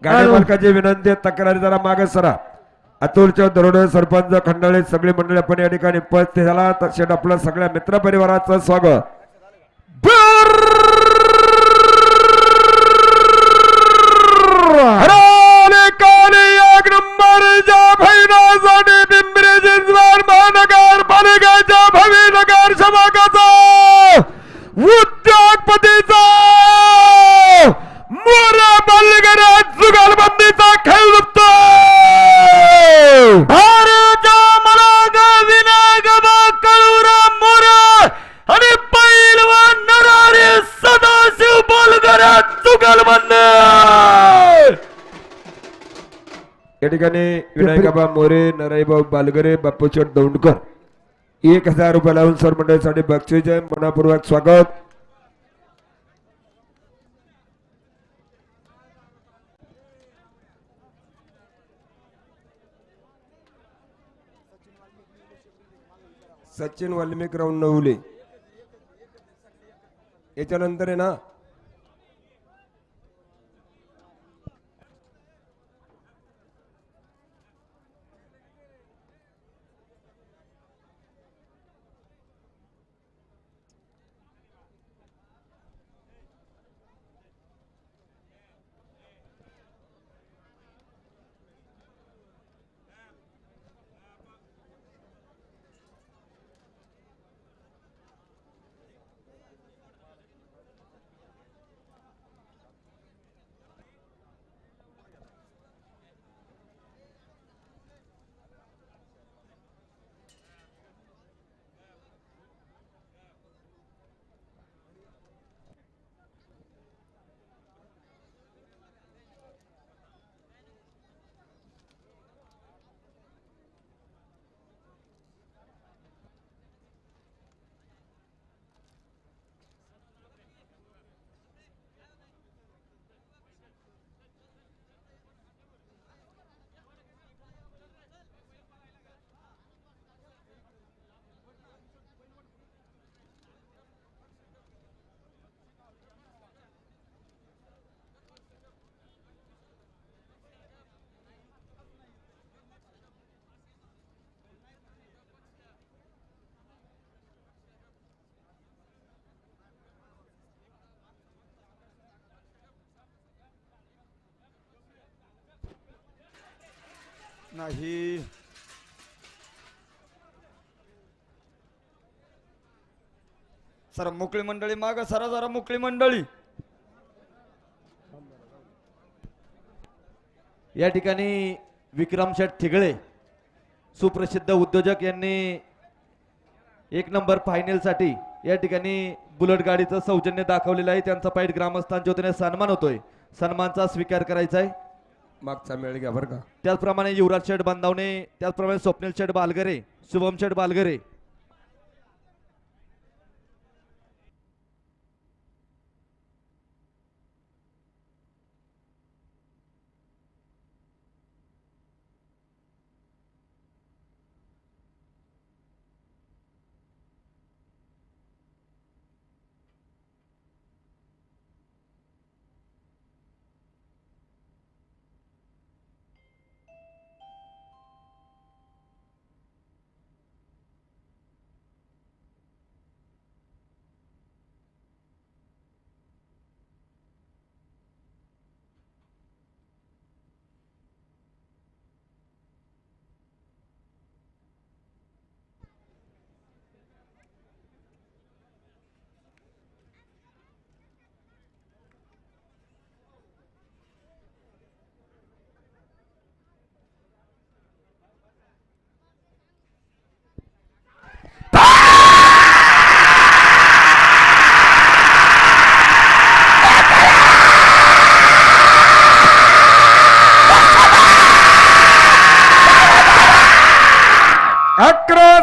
गाडी मालकाची विनंती आहे, तक्रारी जरा मागे सरा. अतुलच्या दरोडे सरपंच खंडाळे सगळी मंडळी आपण या ठिकाणी उपस्थित झाला. तसेच आपल्या सगळ्या मित्र परिवाराचं स्वागत. एक नंबरच्या फायनलसाठी पिंपरी चिंचवड महानगरपालिकेच्या भव्य नगर समाजाचा उद्योगपतीचा मोरा बलगराज जुगालबंदीचा खेळ झुकतो. भारत मलाग विनायक कळूराम मोरा आणि पैलवान नरारे सदाशिव बोलगरा चुगलबंद. या ठिकाणी विनायकाबा मोरे, नराईबाऊ बालगरे, बापूचट दौंडकर 1000 रुपये लावून सर मंडळीसाठी बक्षीस आहे. मनापूर्वक स्वागत. सचिन वाल्मिकराव नवले याच्यानंतर आहे ना नाही सर मोकळी मंडळी माग सरा जरा मोकळी मंडळी. या ठिकाणी विक्रमशेठ ठिगळे सुप्रसिद्ध उद्योजक यांनी 1 नंबर फायनलसाठी या ठिकाणी बुलेट गाडीचं सौजन्य दाखवलेलं आहे. त्यांचा पाईट ग्रामस्थांच्या वतीने सन्मान होतोय. सन्मानचा स्वीकार करायचा आहे. मागचा मेळ घ्या बरं का. त्याचप्रमाणे युवराज शेठ बांधावणे, त्याचप्रमाणे स्वप्नील शेठ बालगरे, शुभम शेठ बालगरे.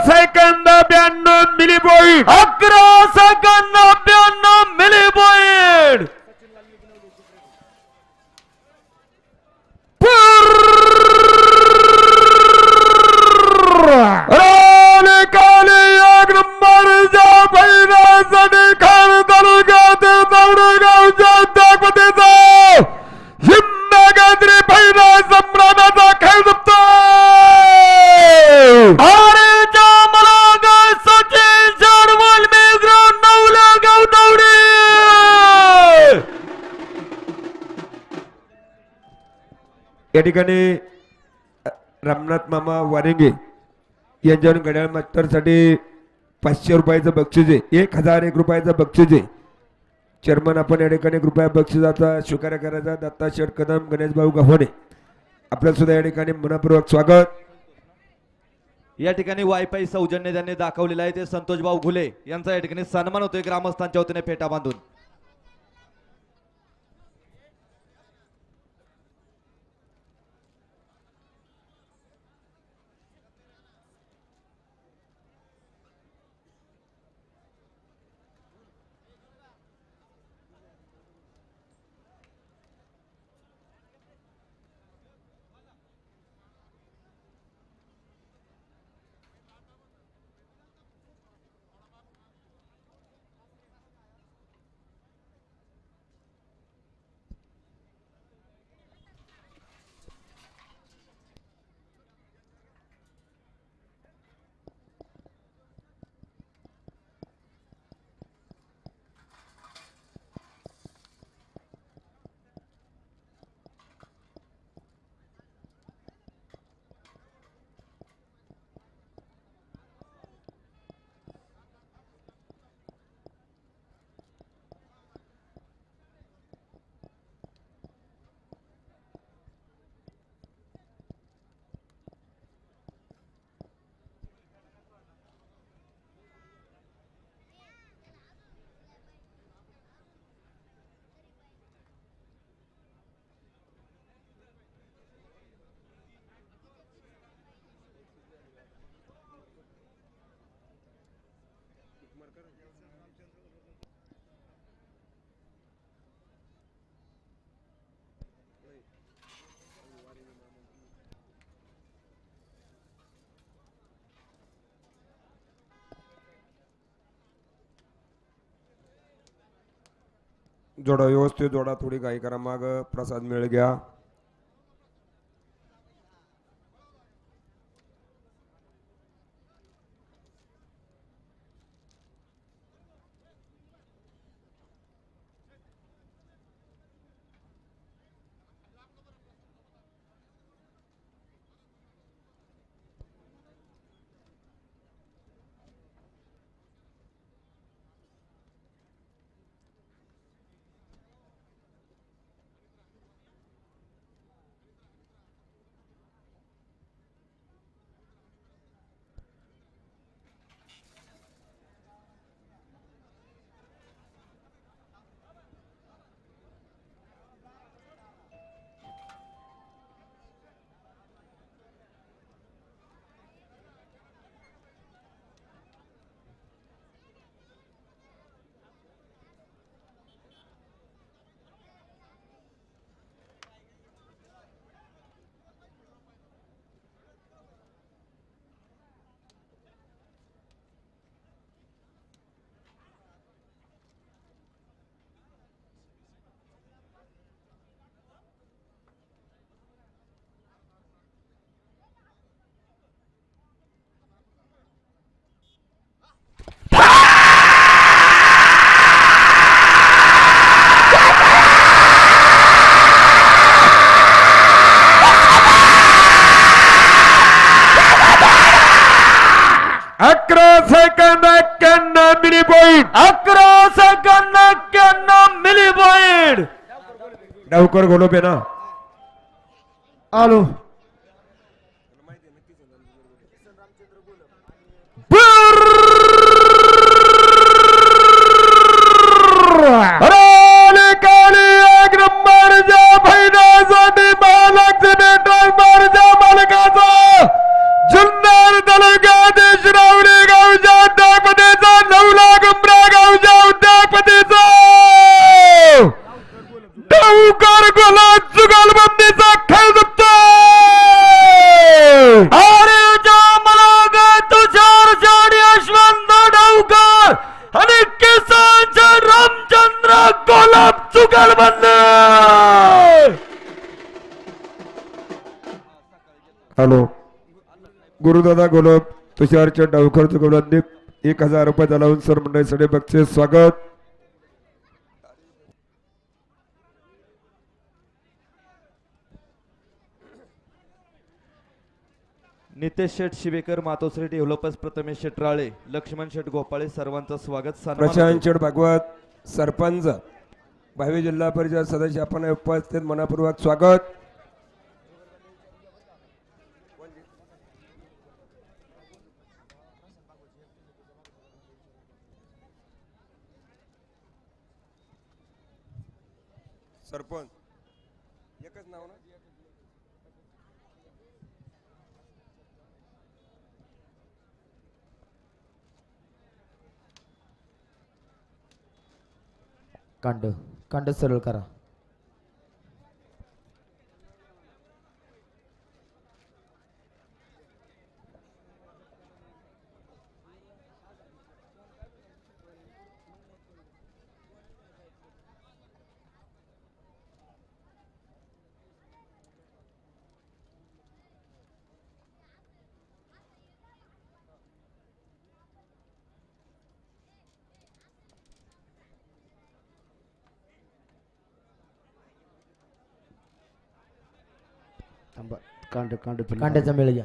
सेकंद 92 मिली पॉइंट 11 सेकंद 92 मिली पॉइंट. फायनलसाठी खान तालुक्यातील दौडगावच्या अध्यक्षपदेचा हिंदकेसरी फायनल सम्राटाचा खेळ जमतोय. आरेच्या मलागर सचिन शर्मल मेघरा नवला गाव दौडी. या ठिकाणी रामनाथ मामा वारिंगे यांच्याकडून घड्याळ मास्टरसाठी 500 रुपयाचं बक्षीस आहे. 1001 रुपयाचं बक्षीस आहे. चेअरमन आपण या ठिकाणी कृपया बक्षिसाचा स्वीकार करायचा. दत्ता शेठ कदम, गणेश भाऊ गव्हाणे आपलं सुद्धा या ठिकाणी मनपूर्वक स्वागत. या ठिकाणी वायफाय सौजन्य ज्यांनी दाखवलेलं आहे ते संतोष भाऊ घुले यांचा या ठिकाणी सन्मान होतोय ग्रामस्थांच्या वतीने फेटा बांधून. जोडा व्यवस्थित जोडा. थोडी घाई करा. माग प्रसाद मिळ घ्या. सेकंद 91 मिली पॉइंट. 11 सेकंद 91 मिली पॉइंट. डावकर घोलोबे ना आलो. एक नंबरच्या फायनलसाठी महालक्ष्मी ट्रान्सफरच्या मालकाचा जुन्नर तालुक्यात श्रावणी गावच्या उद्योगपतीचा 9 लाख उमरा गावच्या उद्योगपतीचा डावकर गोला जुगलबंदीचा खेळ जमतो. किसन रामचंद्र गोलब जुगलबंद. हॅलो गुरुदादा गोलब तुषारच्या डावकर गोलंदी 1000 रुपये लावून मंडळीसाठी बक्षीस स्वागत. नितेश शेठ शिवेकर, मातोश्री डेव्हलपर्स, प्रथमेश शेठ राळे, लक्ष्मण शेठ गोपाळे, सर्वांचं स्वागत. सन्मान प्रशांत शेठ भागवत सरपंच भावी जिल्हा परिषद सदस्य आपण उपस्थित मनपूर्वक स्वागत. सरपंच एकच नाव ना. कांड सरळ करा. कांड्याचा मेळ घ्या.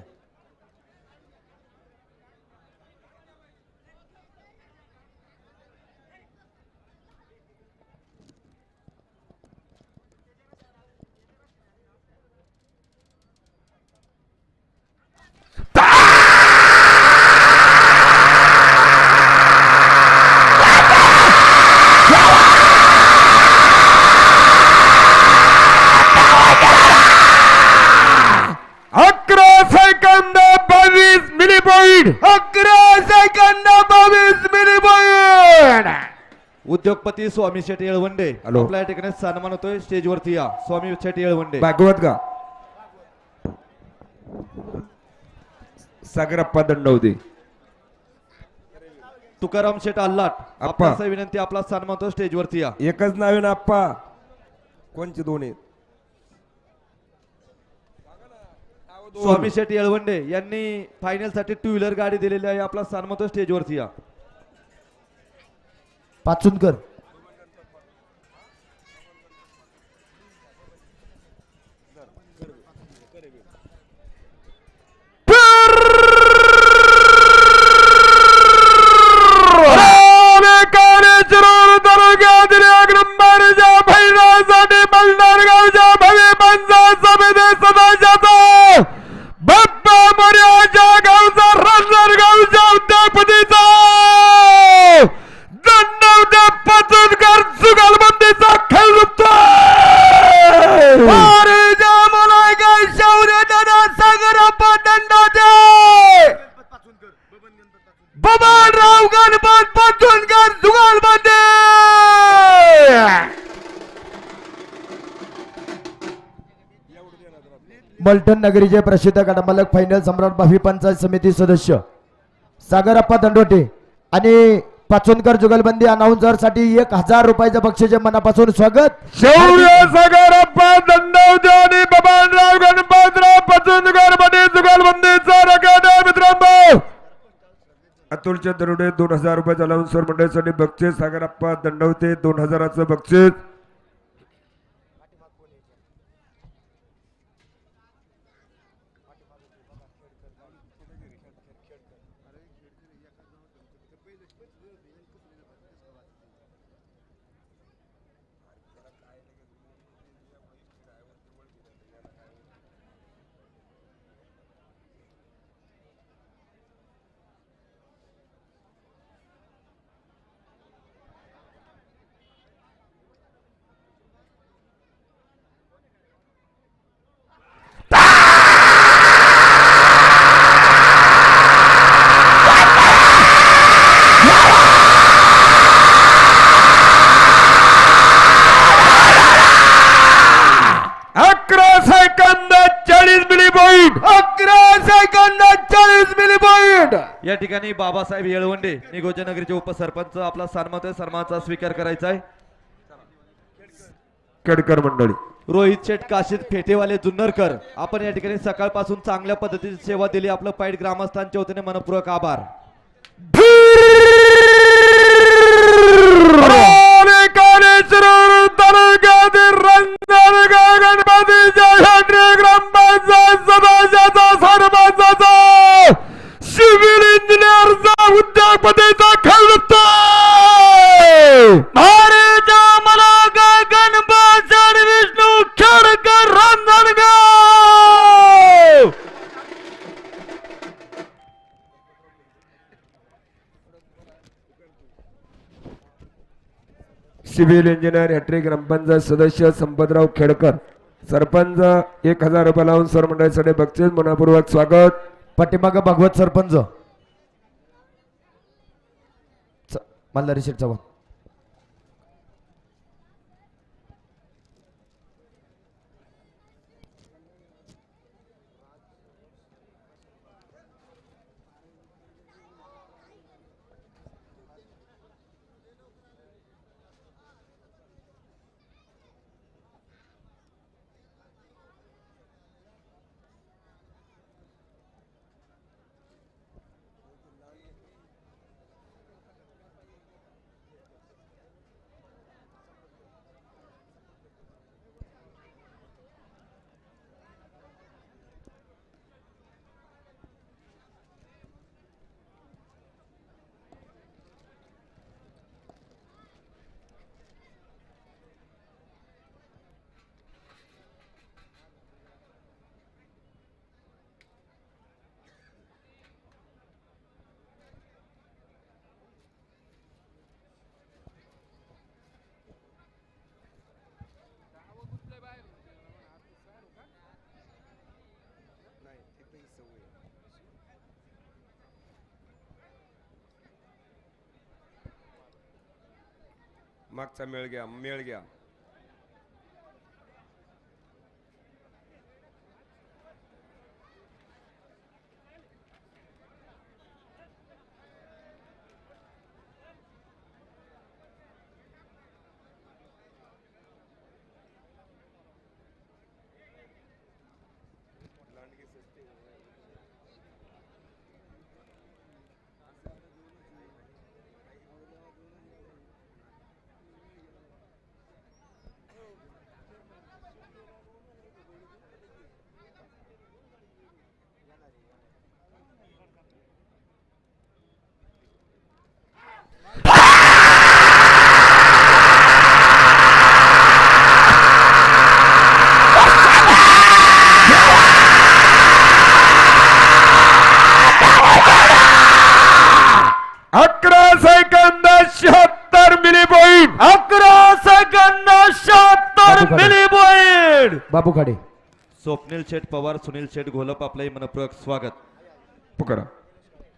उद्योगपती स्वामी शेठ येळवंडे आपल्या या ठिकाणी सन्मान होतोय. स्टेजवरती या स्वामी शेठ येळवंडे. भागवत का सागरप्पा दंडवते. तुकाराम शेठ आल्लाट आप्पा. आपल्या विनंती, आपला सन्मान होतो. स्टेजवरती या. एकच नाव आहे ना आप्पा. कोणचे दोन आहेत. स्वामी शेठ येळवंडे यांनी फायनल साठी 2 व्हीलर गाडी दिलेली आहे. आपला सन्मान होतो. स्टेजवरती या. पाचुनकर बाप्पा मोर्याच्या गावचा राजनार गावच्या उद्योगपतीचा दंडवत्या पाचनकर जुगलबंदीचा खेळ रुपतोय. सागरप्पा दंडवते बबनराव गणपत पाचनकर जुगलबंदी. मलटण नगरीचे प्रसिद्ध गटमालक फायनल सम्राट भावी पंचायत समिती सदस्य सागरप्पा दंडोटे आणि पाचोनकर जुगलबंदी अनाउन्सर साठी 1000 रुपयाचं बक्षीस मनापासून स्वागत. शौर्य सागरप्पा दंडवते आणि बबनराव गणपतराव पाचनकर मध्ये जुगलबंदीचा रगड मित्रांनो. अतुलच्या दरोडे 2000 रुपये लावून मंडळीसाठी बक्षीस. सागरप्पा दंडवते 2000चं बक्षीस. सेकंदात 40 मिली पॉइंट. या ठिकाणी बाबासाहेब येळवंडे निगोजा नगरीचे उपसरपंच आपला सन्मान सन्मानाचा स्वीकार करायचा आहे. केडकर मंडळी रोहित शेठ काशीद फेटेवाले जुन्नरकर आपण या ठिकाणी सकाळपासून चांगल्या पद्धतीची सेवा दिली. आपलं पाईट ग्रामस्थांच्या वतीने मनपूर्वक आभार. तालुक्यातील रंजनगाव गणपतीच्या षटरी ग्रामपंचायत सदस्याचा सरपंचाचा सिव्हिल इंजिनियरचा उद्योगपतीचा खेळतो भारीच्या मलाक Ganpati Vishnu Khedkar Ranjangaon. Civil engineer hattrick ग्रामपंचायत सदस्य संपतराव खेडकर सरपंच 1000 रुपये लावून सर मंडळीसाठी बक्षीस मनपूर्वक स्वागत. पाठीमाग भागवत सरपंच मल्हारी शेठ चव्हाण. मागचा मेळ घ्या. बाबू खाडे. स्वप्नील शेठ पवार सुनील शेठ घोलप आपलंही मनपूर्वक स्वागत. पुकारा.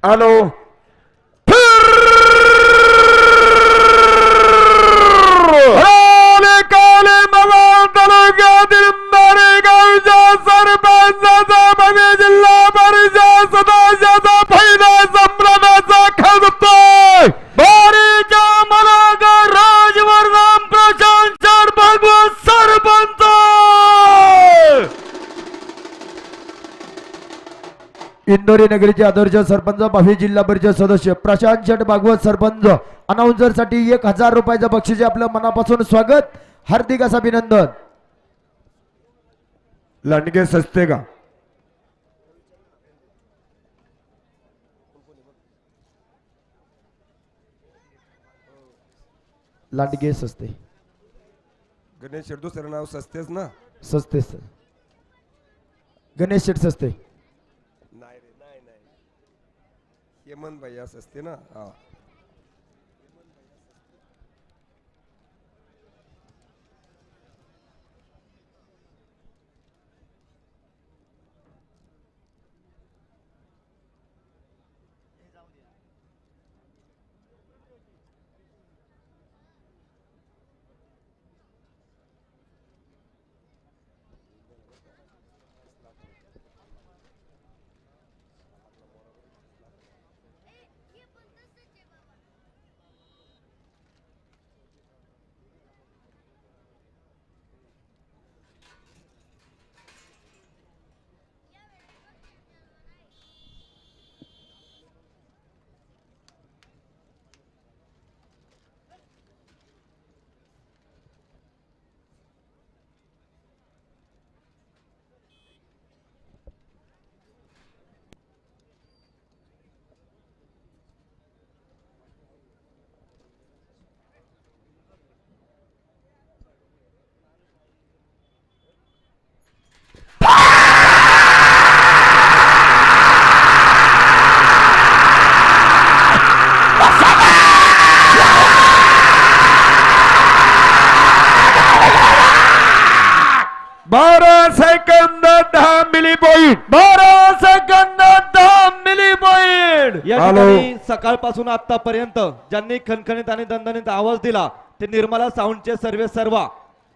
हॅलो तालुक्यातील गावच्या सरपंचाचा भव्य जिल्हा परिषद सदस्याचा पहिला संभ्रमाचा खेळतोय भारीच्या मलाक राजवर्धन प्रशांत भागवत सरपंच. इंदोरी नगरीचे आदर्श सरपंच भावी जिल्हा परिषद सदस्य प्रशांत शेठ भागवत सरपंच अनाउन्सर साठी 1000 रुपयाचं बक्षीस आपलं मनापासून स्वागत, हार्दिक असं अभिनंदन. लांडगे सस्ते का लांडगे सस्ते गणेश शेठ दुसरं नाव सस्तेच ना. सस्ते गणेश शेठ सस्ते. नाही रे नाही हेमंत भैया सस्ते ना. हा बारा second 10 milli point 12 second 10 milli point. या हॅलो. ठिकाणी सकाळपासून आतापर्यंत ज्यांनी खणखणीत आणि दणदणीत आवाज दिला ते निर्मला साऊंडचे सर्वा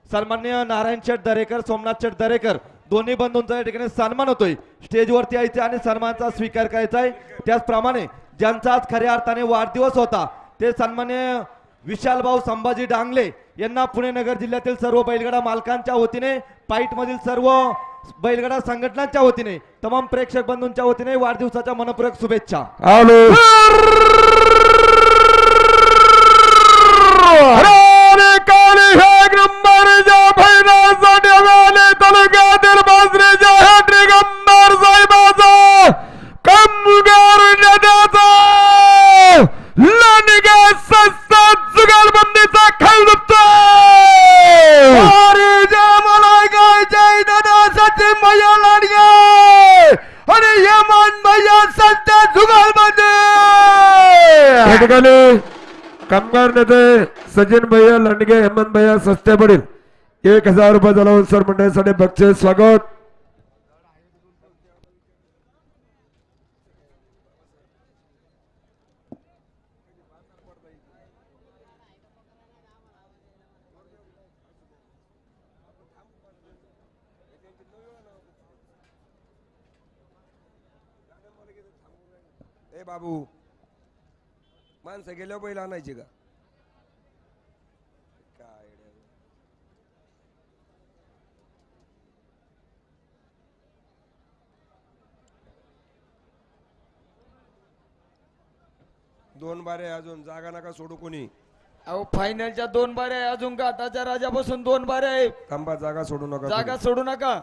सन्मान्य नारायण शेठ दरेकर, सोमनाथ शेठ दरेकर दोन्ही बंधूंचा या ठिकाणी सन्मान होतोय. स्टेजवरती यायचे आणि सन्मानाचा स्वीकार करायचा आहे. त्याचप्रमाणे ज्यांचा आज खऱ्या अर्थाने वाढदिवस होता ते सन्मान्य विशाल भाऊ संभाजी डांगले यांना पुणे नगर जिल्ह्यातील सर्व बैलगाडा मालकांच्या वतीने, पाईट मधील सर्व बैलगाडा संघटनांच्या वतीने, तमाम प्रेक्षक बंधूंच्या वतीने वाढदिवसाच्या मनपूर्वक शुभेच्छा. आलो एक नंबरच्या फायनलसाठी आले तालुक्यातील बाजरीच्या हॅट्रिक आमदार साहेबाचा कामगार नेत्याचा लांडगा संस्था जुगारबंदीचा खेळ आणि यमान भैया संस्था जुगारबंदी या ठिकाणी कामगार नेते सचिन भैया लांडगे, हेमंत भैया सस्ते पडील 1000 रुपये झाला सर मंडळीसाठी बक्षीस स्वागत. ए बाबू माणसं गेल्यावर बैल आणायची का? काय रे. दोन बारे अजून जागा नका सोडू कोणी. अहो फायनलच्या 2 बारे आहे, अजून घाटाच्या राजापासून 2 बारे आहे. थांबा, जागा सोडू नका जागा कोणी. सोडू नका.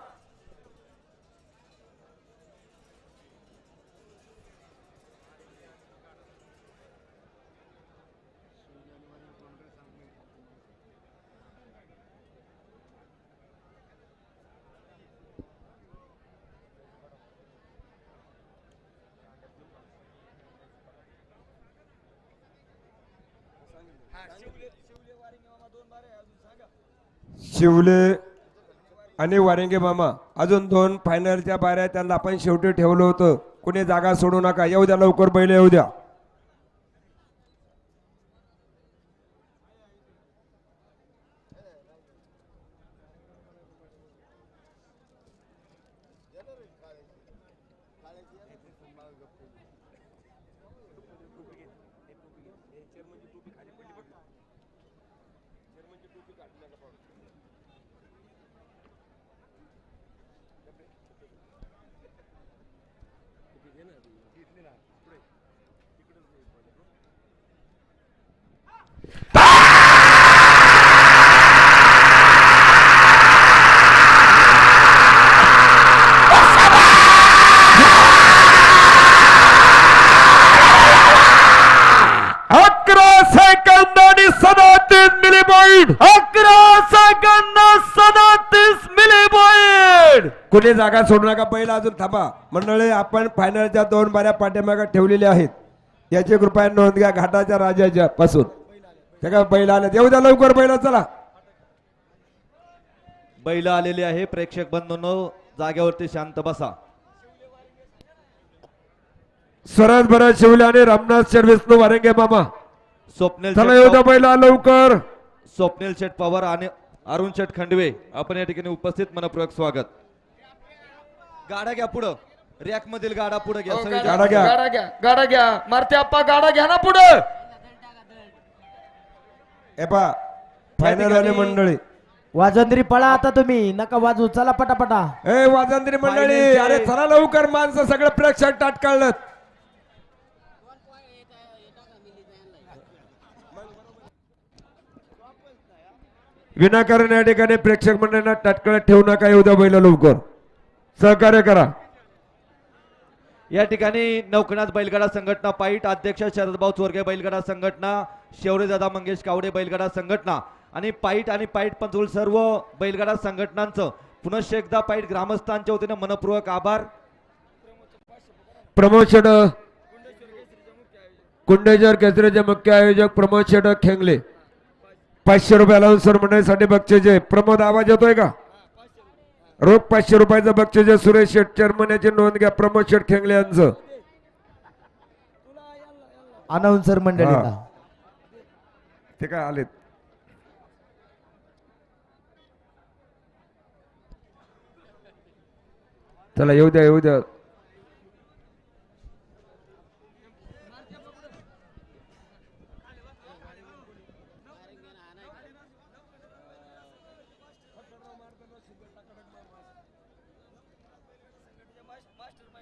शिवले आणि वारेंगे मामा अजून 2 फायनलच्या बाऱ्या त्यांना आपण शेवटी ठेवलं होतं. कुणी जागा सोडू नका. येऊ द्या लवकर, बैल येऊ द्या. कुणी जागा सोडू नका. बैल अजून थांबा. मंडळी, आपण फायनलच्या 2 बाऱ्या पाठीमागे ठेवलेल्या आहेत. याची कृपया नोंद घ्या घाटाच्या राजाच्या पासून. त्या बैल आले, येऊ द्या लवकर बैल. चला, बैल आलेले आहे. प्रेक्षक बंधूंनो जागेवरती शांत बसा. स्वराज भरत शिवले आणि रामनाथ शेठ विष्णू वारेंगे मामा. स्वप्नील चला शेठ येऊ द्या बैला लवकर. स्वप्नील शेठ पवार आणि अरुण शेठ खंडवे आपण या ठिकाणी उपस्थित, मनपूर्वक स्वागत. गाडा घ्या पुढं, रॅक मधील गाडा पुढे घ्या. अहो, सगळे गाडा घ्या. गाडा घ्या, गाडा घ्या. मारते आप्पा, गाडा घ्या ना पुढे. ए पा फायनल वाले मंडळी. वाजंद्री पळा आता तुम्ही, नका वाजू, चला पटापटा. ए वाजंत्री मंडळी, फायनलचे- अरे चला लवकर. माणसं सगळं प्रेक्षक टाटकाळलं. विनाकारण या ठिकाणी प्रेक्षक मंडळींना तात्काळ ठेवू नका. येऊ द्या बैल लवकर. सहकार्य करा. या ठिकाणी नौकनाथ बैलगाडा संघटना पाईट अध्यक्ष शरदभाऊ चोरगे बैलगाडा संघटना, शेवरेदादा मंगेश कावडे बैलगाडा संघटना आणि पाईट पंचकुल सर्व बैलगाडा संघटनांचं पुनश्च एकदा पाईट ग्रामस्थांच्या वतीने मनपूर्वक आभार. प्रमोशन कुंडेश्वर केसरीचे मुख्य आयोजक प्रमोद शेठ खेंगले 500 रुपये अलाउन्सर मंडळीसाठी बक्षीस आहे. प्रमोद आवाज येतोय का? रोख 500 रुपयाचं बक्षीस आहे. सुरेश शेठ चेअरमन याची नोंद घ्या. प्रमोद शेठ खेंगले यांचं. अनाउन्सर मंडळींना ते काय आलेत. चला येऊ द्या येऊ द्या.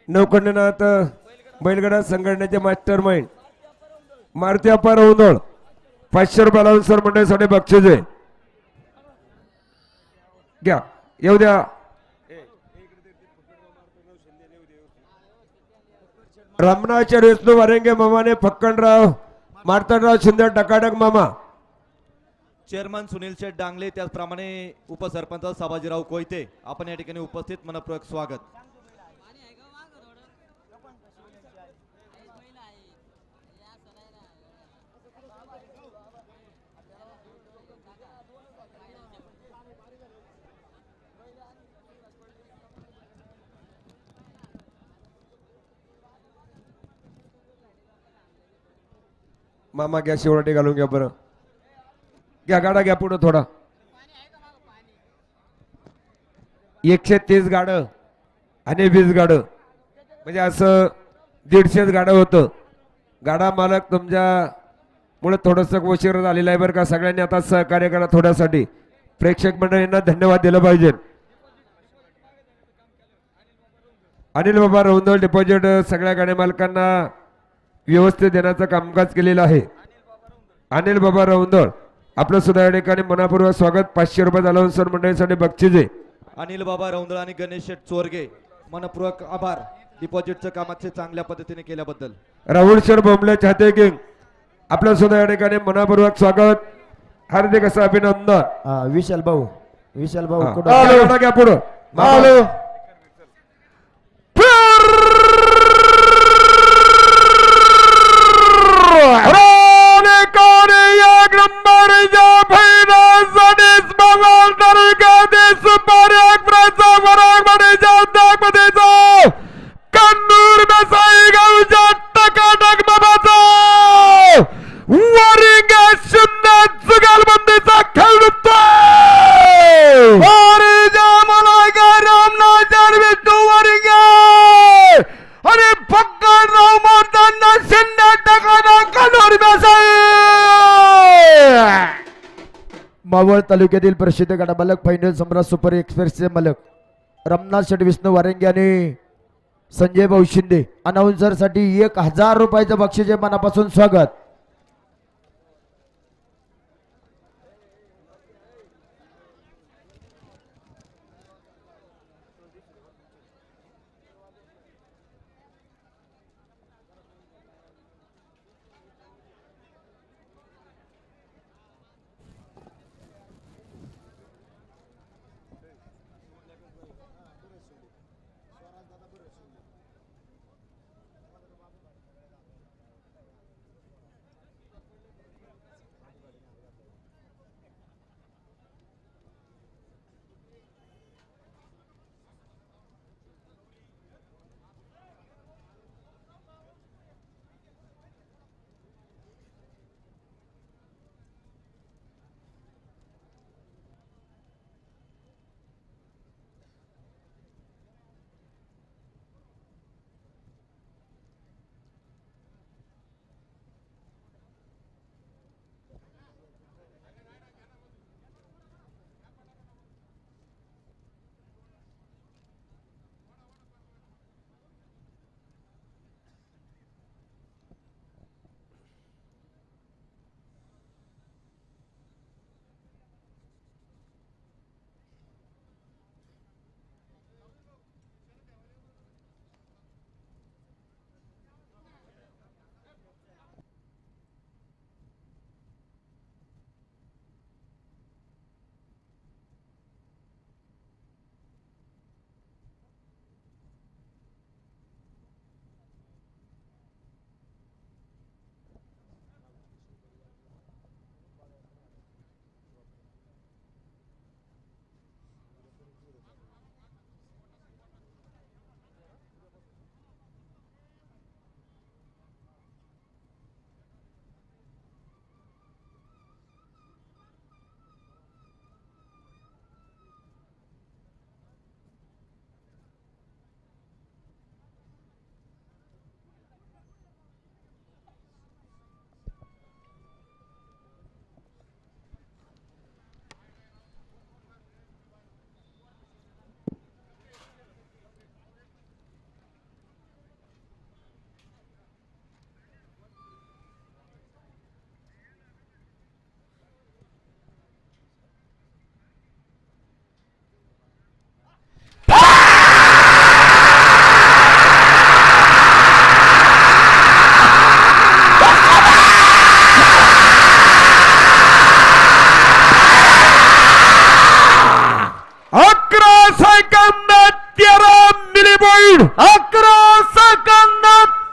नौखंडनाथ बैलगाडा संघटनेचे मास्टर माइंड मारुती अप्पा रौंदळ 500 रुपये अलाउन्सर मंडळीसाठी बक्षीस आहे. घ्या येऊ द्या. रमणाचे विष्णू वारेंगे मामाने फक्कणराव मार्तनराव शिंदे टकाटक मामा. चेअरमन सुनील शेठ डांगले त्याचप्रमाणे उपसरपंच संभाजीराव कोयते आपण या ठिकाणी उपस्थित मनपूर्वक स्वागत. मामा घ्या शिवराटी घालून घ्या बरं. घ्या गाडा घ्या पुढं थोडा. 130 गाडं आणि 20 गाडं म्हणजे असं 150 गाडं होतं. गाडा मालक तुमच्या मुळे थोडस उशीर झालेला आहे बरं का. सगळ्यांनी आता सहकार्य करा थोड्यासाठी. प्रेक्षक मंडळींना धन्यवाद दिलं पाहिजे. अनिल बाबा रौंदळ डिपॉझिट सगळ्या गाड्या मालकांना व्यवस्थित देण्याचं कामकाज केलेलं आहे. अनिल बाबा रौंदळ आपलं सुद्धा या ठिकाणी मनापूर्वक स्वागत. 500 रुपये अलाउन्सर मंडळीसाठी बक्षीस आहे. अनिल बाबा रौंदळ आणि गणेश शेठ चोरगे मनपूर्वक आभार डिपॉझिटचं कामाचे चांगल्या पद्धतीने केल्याबद्दल. राहुल सर बोंबले चाहते किंग आपलं सुद्धा या ठिकाणी मनापूर्वक स्वागत. हार्दिक असं अभिनंदन. विशाल भाऊ हा. कुठं गाडा घ्या पुढं. मावळ तालुक्यातील प्रसिद्ध गाडा मालक फायनल सम्राट सुपर एक्सप्रेसचे मालक रमनाथ शेठ विष्णू वारेंगे आणि संजय भाऊ शिंदे अनाउन्सर साठी 1000 रुपयाचं बक्षीस आहे. मनापासून स्वागत. Point 11 second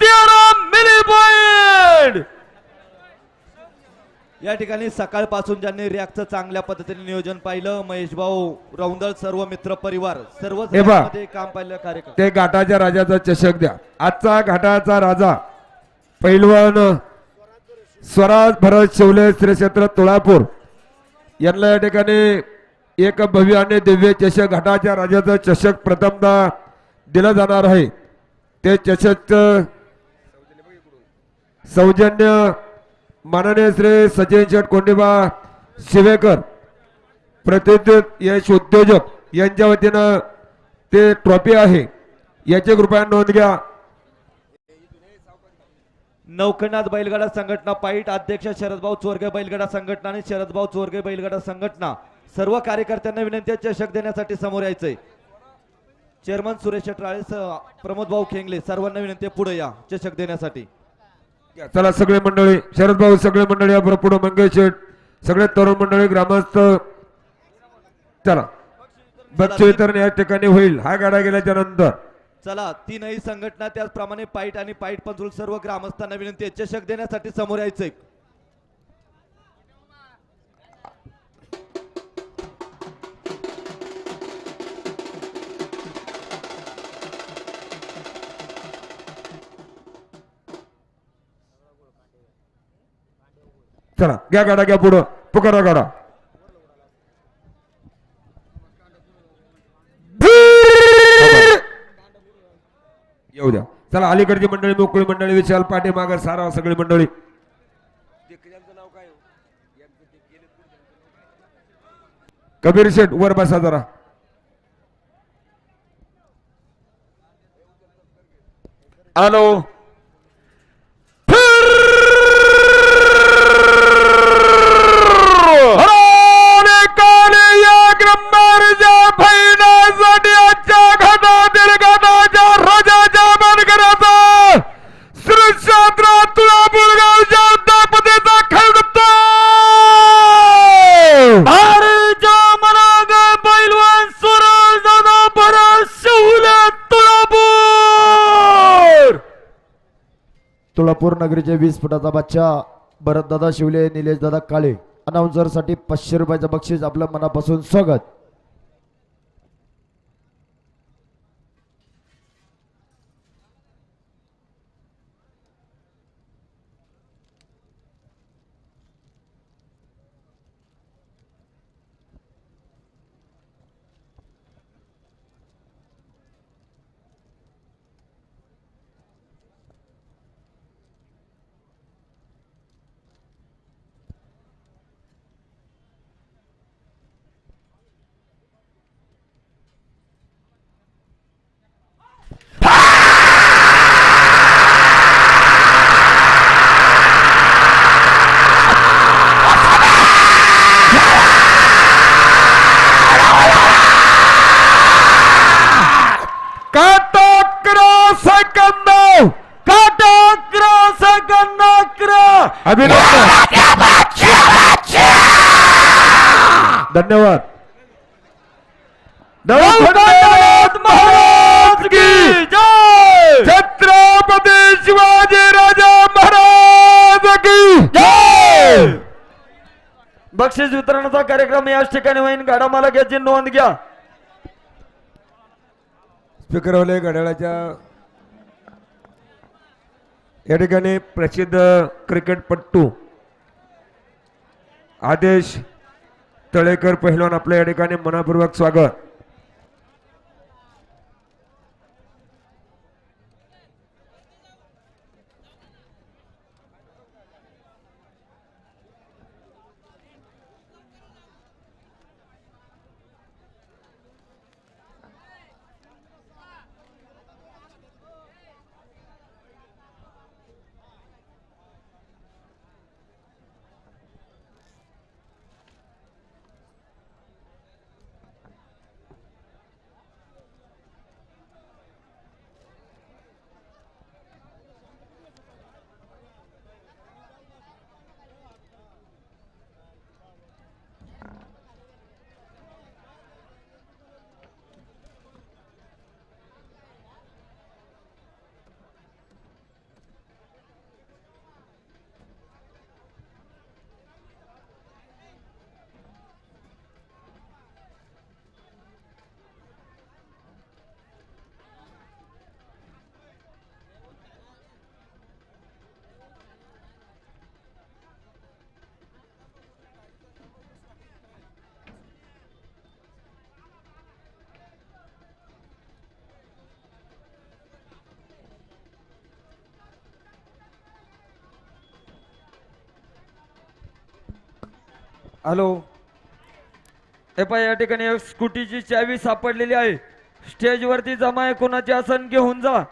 13 milli point. या ठिकाणी सकाळपासून ज्यांनी रिॲक्टचं चांगल्या पद्धतीने नियोजन पाहिलं, महेश भाऊ रौंदळ, सर्व मित्र परिवार, सर्व हे पहा. काम पाहिलं कार्यक्रम. ते घाटाच्या राजाचा चषक द्या. आजचा घाटाचा राजा पैलवान स्वराज भरत शिवले श्री क्षेत्र तुळापूर यांना या ठिकाणी एक भव्य आणि दिव्य चषक घाटाच्या राजाचा चषक प्रथमतः दिला जाणार आहे. ते चषक सौजन्य माननीय श्री सचिन शेठ कोंडीबा शिवेकर प्रतिष्ठित यश उद्योजक यांच्या वतीनं ते ट्रॉफी आहे. याची कृपया नोंद घ्या. नौखंडात बैलगाडा संघटना पाईट अध्यक्ष शरदभाऊ चोरगे बैलगाडा संघटना आणि शरदभाऊ चोरगे बैलगाडा संघटना सर्व कार्यकर्त्यांना विनंती आहे चषक देण्यासाठी समोर यायचंय. चेअरमन सुरेश शेटराळे, प्रमोद भाऊ खेंगले सर्वांना विनंती आहे पुढे या चषक देण्यासाठी. चला सगळे मंडळी, शरद भाऊ सगळे मंडळी या पुढे, मंगेश शेठ सगळे तरुण मंडळी ग्रामस्थ, चला बक्षीस वितरण या ठिकाणी होईल. हा गाडा गेल्याच्या नंतर चला तीनही संघटना त्याचप्रमाणे पाईट आणि पाईट पंचूल सर्व ग्रामस्थांना विनंती आहे चषक देण्यासाठी समोर यायचंय. चला घ्या गाडा, घ्या पुढं, पुकारा गाडा. येऊ द्या. चला अलीकडची मंडळी, मोकळी मंडळी, विशाल पाटे मागर सारा सगळी मंडळी. कबीर शेठ वर बसा जरा. हॅलो तुळापूर नगरीचे 20 फुटाचा बच्चा भरतदादा शिवले, निलेश दादा काळे अनाउन्सर साठी 500 रुपयाचं बक्षीस. आपलं मनापासून स्वागत. धन्यवाद. महाराज की जय. छत्रपती शिवाजी राजा महाराज की जय. बक्षीस वितरणाचा कार्यक्रम याच ठिकाणी होईल. गाडा मालक याची नोंद घ्या. स्पीकरवाले घड्याळाच्या या ठिकाणी प्रसिद्ध क्रिकेटपट्टू आदेश तळेकर पहिलवान आपल्या या ठिकाणी मनापूर्वक स्वागत. हॅलो हे पाय या ठिकाणी एक स्कूटीची चावी सापडलेली आहे. स्टेजवरती जमा आहे, कोणाचे आसन घेऊन जा.